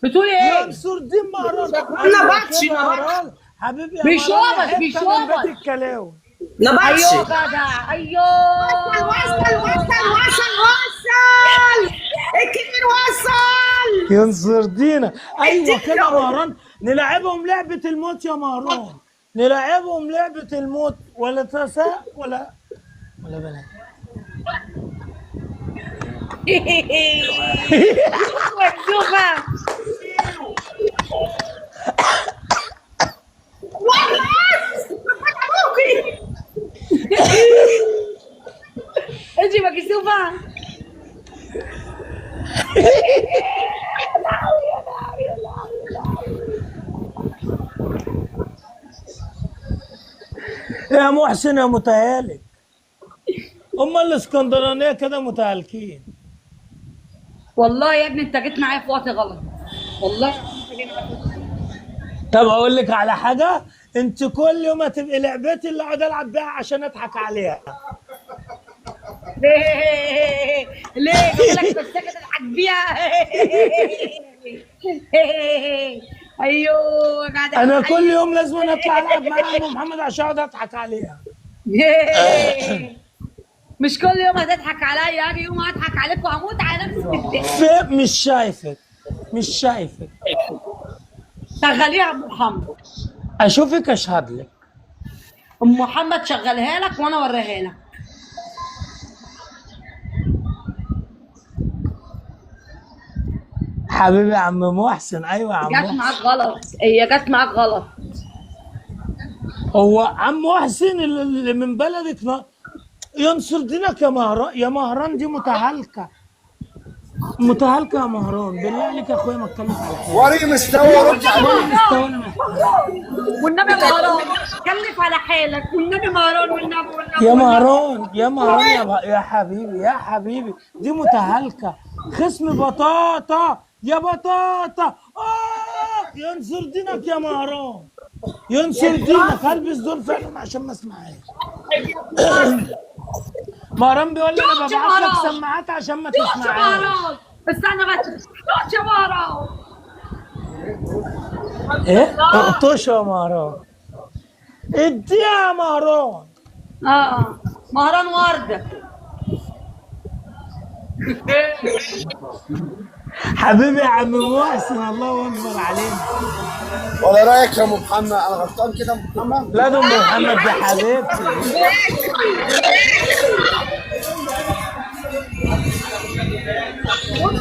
بتقولي يا ايه؟ نصر الدين مهران. نبطش مهران حبيبي يا بيشوبك، مهران، حتة من بيشوبك. بيت الكلاوي. نبطش. ايوه جدع، ايوه. وصل الكبير وصل. ينصر دينا. ايوه كده مهران، نلعبهم لعبة الموت يا مهران، نلعبهم لعبة الموت، ولا تساء ولا بلاش. مكسوفة. انتي مكسوفة. يا محسن يا متهالك، هم الاسكندرانية كده متهالكين. والله يا ابني انت جيت معايا في وقت غلط، والله. طب اقول لك على حاجة، انت كل يوم هتبقي لعبتي اللي اقعد العب بيها عشان اضحك عليها. ليه بقولك بس كده تضحك بيها. ايوه جدع. انا كل يوم لازم اطلع العب مع ام محمد عشان اقعد اضحك عليها. مش كل يوم هتضحك عليا، اجي يوم هضحك عليك وهموت على نفسي بالضحك. مش شايفك، مش شايفك. شغليها يا ام محمد. اشوفك اشهد لك. ام محمد شغلها لك وانا اوريها لك. حبيبي يا عم محسن. ايوه يا عم جت محسن. معاك غلط، هي جت معاك غلط. هو عم محسن اللي من بلدك ينصر دينك يا مهران. يا مهران دي متهالكه، متهالكه يا مهران. بالله عليك يا اخويا ما اتكلم على حاجه. وري مستوى رد عليه. والنبي مهران كلف على حالك، والنبي مهران، والنبي يا مهران يا مهران يا حبيبي يا حبيبي، دي متهالكه. خصم بطاطا يا بطاطا. ينصر دينك يا مهران، ينصر دينك. هلبس دول فعلا عشان ما اسمعهاش. مهران بيقول لي انا ببعت لك سماعات عشان ما تسمعهاش. استنى بس. دوت يا مهران. ايه؟ اقطش يا مهران. اديها يا مهران. مهران وردة. حبيبي يا عم محسن، الله اكبر علينا. ولا رايك يا ام محمد؟ انا غلطان كده يا ام محمد؟ لا ده ام محمد دي حبيبتي.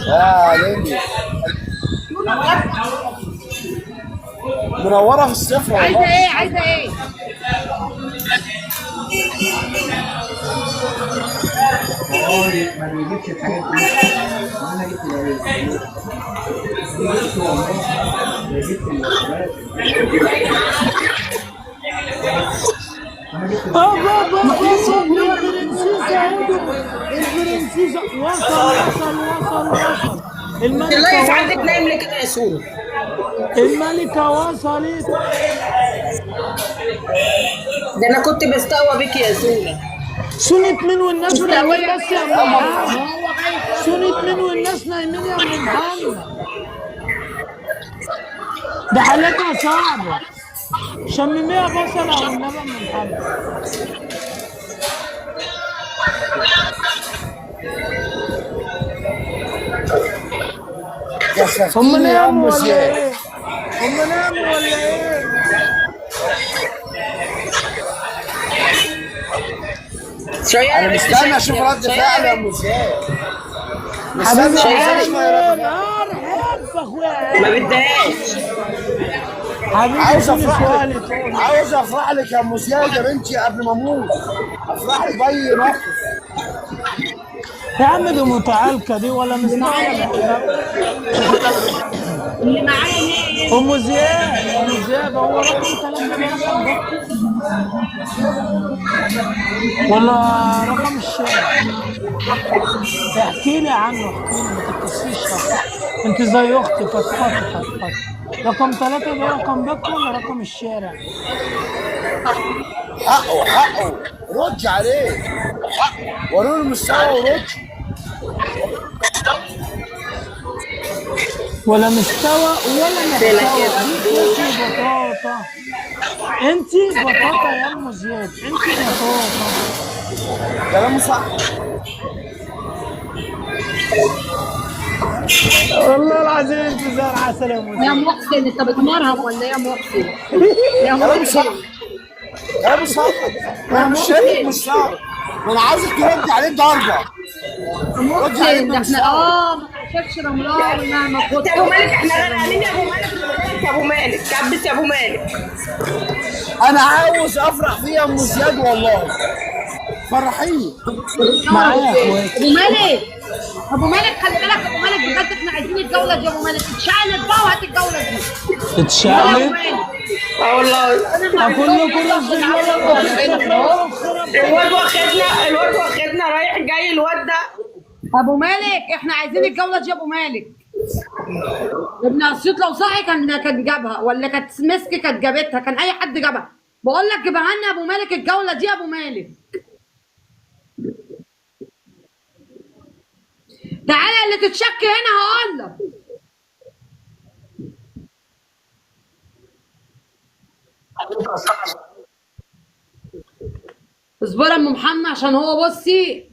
يا ليلي منوره في الصفر والله. عايزة ايه؟ عايزة ايه؟ ما بيجيبش الحاجات دي، وانا جبت العيش. البرنسيسة وصل. اللايف عندك نايم ليه كده يا سونا؟ الملكة وصلت. ده انا كنت بستقوى بيك يا سونا. سنة مين والناس نايمين بس يا ام محمد؟ سنة مين والناس نايمين يا ام محمد؟ ده حالتها صعبة. شمميها بصلة والنبي يا ام محمد. هم ناموا ولا ايه؟ هم ناموا ولا ايه؟ انا مستني اشوف رد فعل يا ام زياد. حبيبي شايفاني نار حب اخويا. ما بدهاش. حبيبي عاوز افرح سؤالي لك، عاوز افرح لك يا ام زياد يا بنتي قبل ما اموت. افرح لك باي موقف. يا عم دي متعالكة دي ولا مستعجلة. اللي معايا ام زياد هو رقم 3 ولا رقم الشارع؟ احكي لي عنه، احكي لي ما تتكسفيش. انت زي اختي فضفضي. رقم 3 ده رقم بيتكم ولا رقم الشارع؟ حقه رد عليه، وروا له المستوى ورد. ولا مستوى ولا محتوى. انت بطاطا، انت بطاطا يا ام زياد، انت بطاطا. كلامه صح. والله العظيم انت زي العسل يا ام يا زياد. محسن انت بتمرهم ولا ايه يا محسن؟ يا كلامه صح، محسن كلامه صح. انا مش شايف مستوى، وانا عايزك ترد عليه ضربه. رد عليه محسن ده بمستوى. احنا ما تعشفش رملاوي مهما كنت. يا ابو مالك احنا غرقانين يا ابو مالك، يا ابو مالك كبس يا ابو مالك. انا عاوز افرح فيه يا ام زياد والله، فرحيني معايا يا اخواتي. ابو مالك ابو مالك خلي بالك ابو مالك بجد احنا عايزين الجوله دي يا ابو مالك، اتشقلب بقى وهات الجوله دي. اتشقلب. اه والله الواد واخدنا رايح جاي الواد ده. ابو مالك احنا عايزين الجوله دي يا ابو مالك. ابن اسيوط لو صحي كان جابها، ولا كانت مسكي كانت جابتها، كان اي حد جابها. بقول لك جيبها لنا يا ابو مالك الجوله دي يا ابو مالك. تعالى اللي تتشك هنا هقول لك. اصبر يا ام محمد عشان هو بصي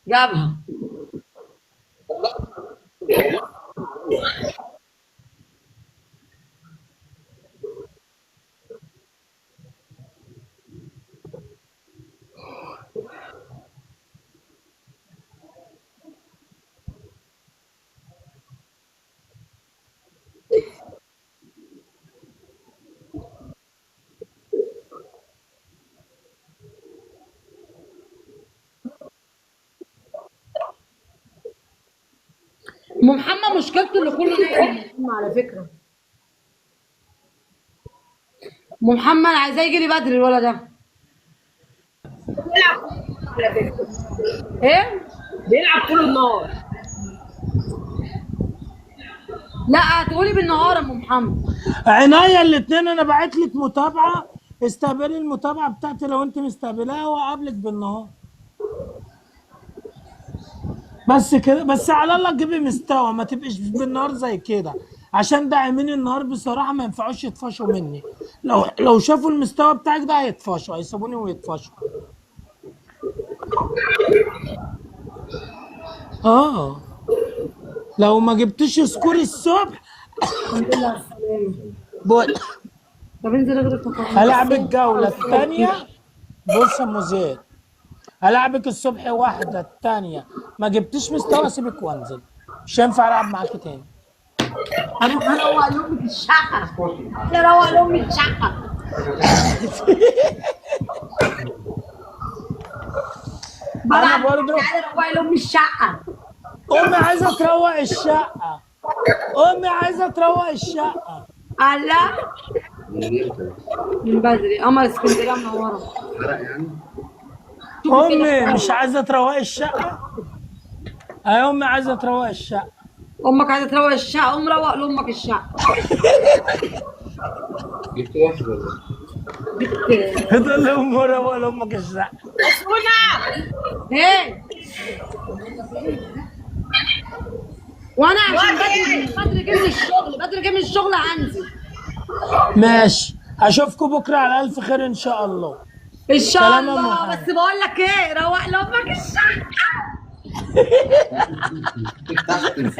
جابها. ام محمد مشكلته اللي كله نايم على فكره. ام محمد عايزاه يجي لي بدري الولد ده. بيلعب على فكره، ايه؟ بيلعب طول النهار. لا هتقولي بالنهار يا ام محمد. عناية الاثنين، انا باعت لك متابعه، استقبلي المتابعه بتاعتي لو انت مستقبلاها واقابلك بالنهار. بس كده، بس على الله تجيبي مستوى، ما تبقيش بالنهار زي كده، عشان داعمين النهار بصراحه ما ينفعوش يطفشوا مني. لو شافوا المستوى بتاعك ده هيطفشوا، هيسيبوني ويطفشوا. لو ما جبتش سكور الصبح الحمد لله على السلامه. طب انزل اغرف. هلعب الجوله الثانيه. بص يا ام زياد، هلعبك الصبح واحده، الثانيه ما جبتش مستوى اسيبك وانزل، مش هينفع العب معاكي تاني. هروح اروق لامك الشقه، اروق لامي الشقه. انا برضه تعالى روقي لامي الشقه. امي عايزه تروق الشقه، امي عايزه تروق الشقه. الله من بدري قمر اسكندريه منوره. امي مش عايزه تروق الشقه. اي امي عايزه تروق الشقه. امك عايزه تروق الشقه، قوم روق لامك الشقه. جبت واحد ولا تقول لي ام روق لامك الشقه. ايه؟ وانا عشان بدري جاي من الشغل، بدري جاي من الشغل هنزل. ماشي، اشوفكم بكره على الف خير ان شاء الله. ان شاء الله. بس بقول لك ايه، روق لامك الشقه.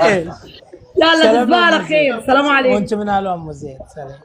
إيه؟ لا تصبح على خير. السلام عليكم. وانت من اهل ام زياد. سلام.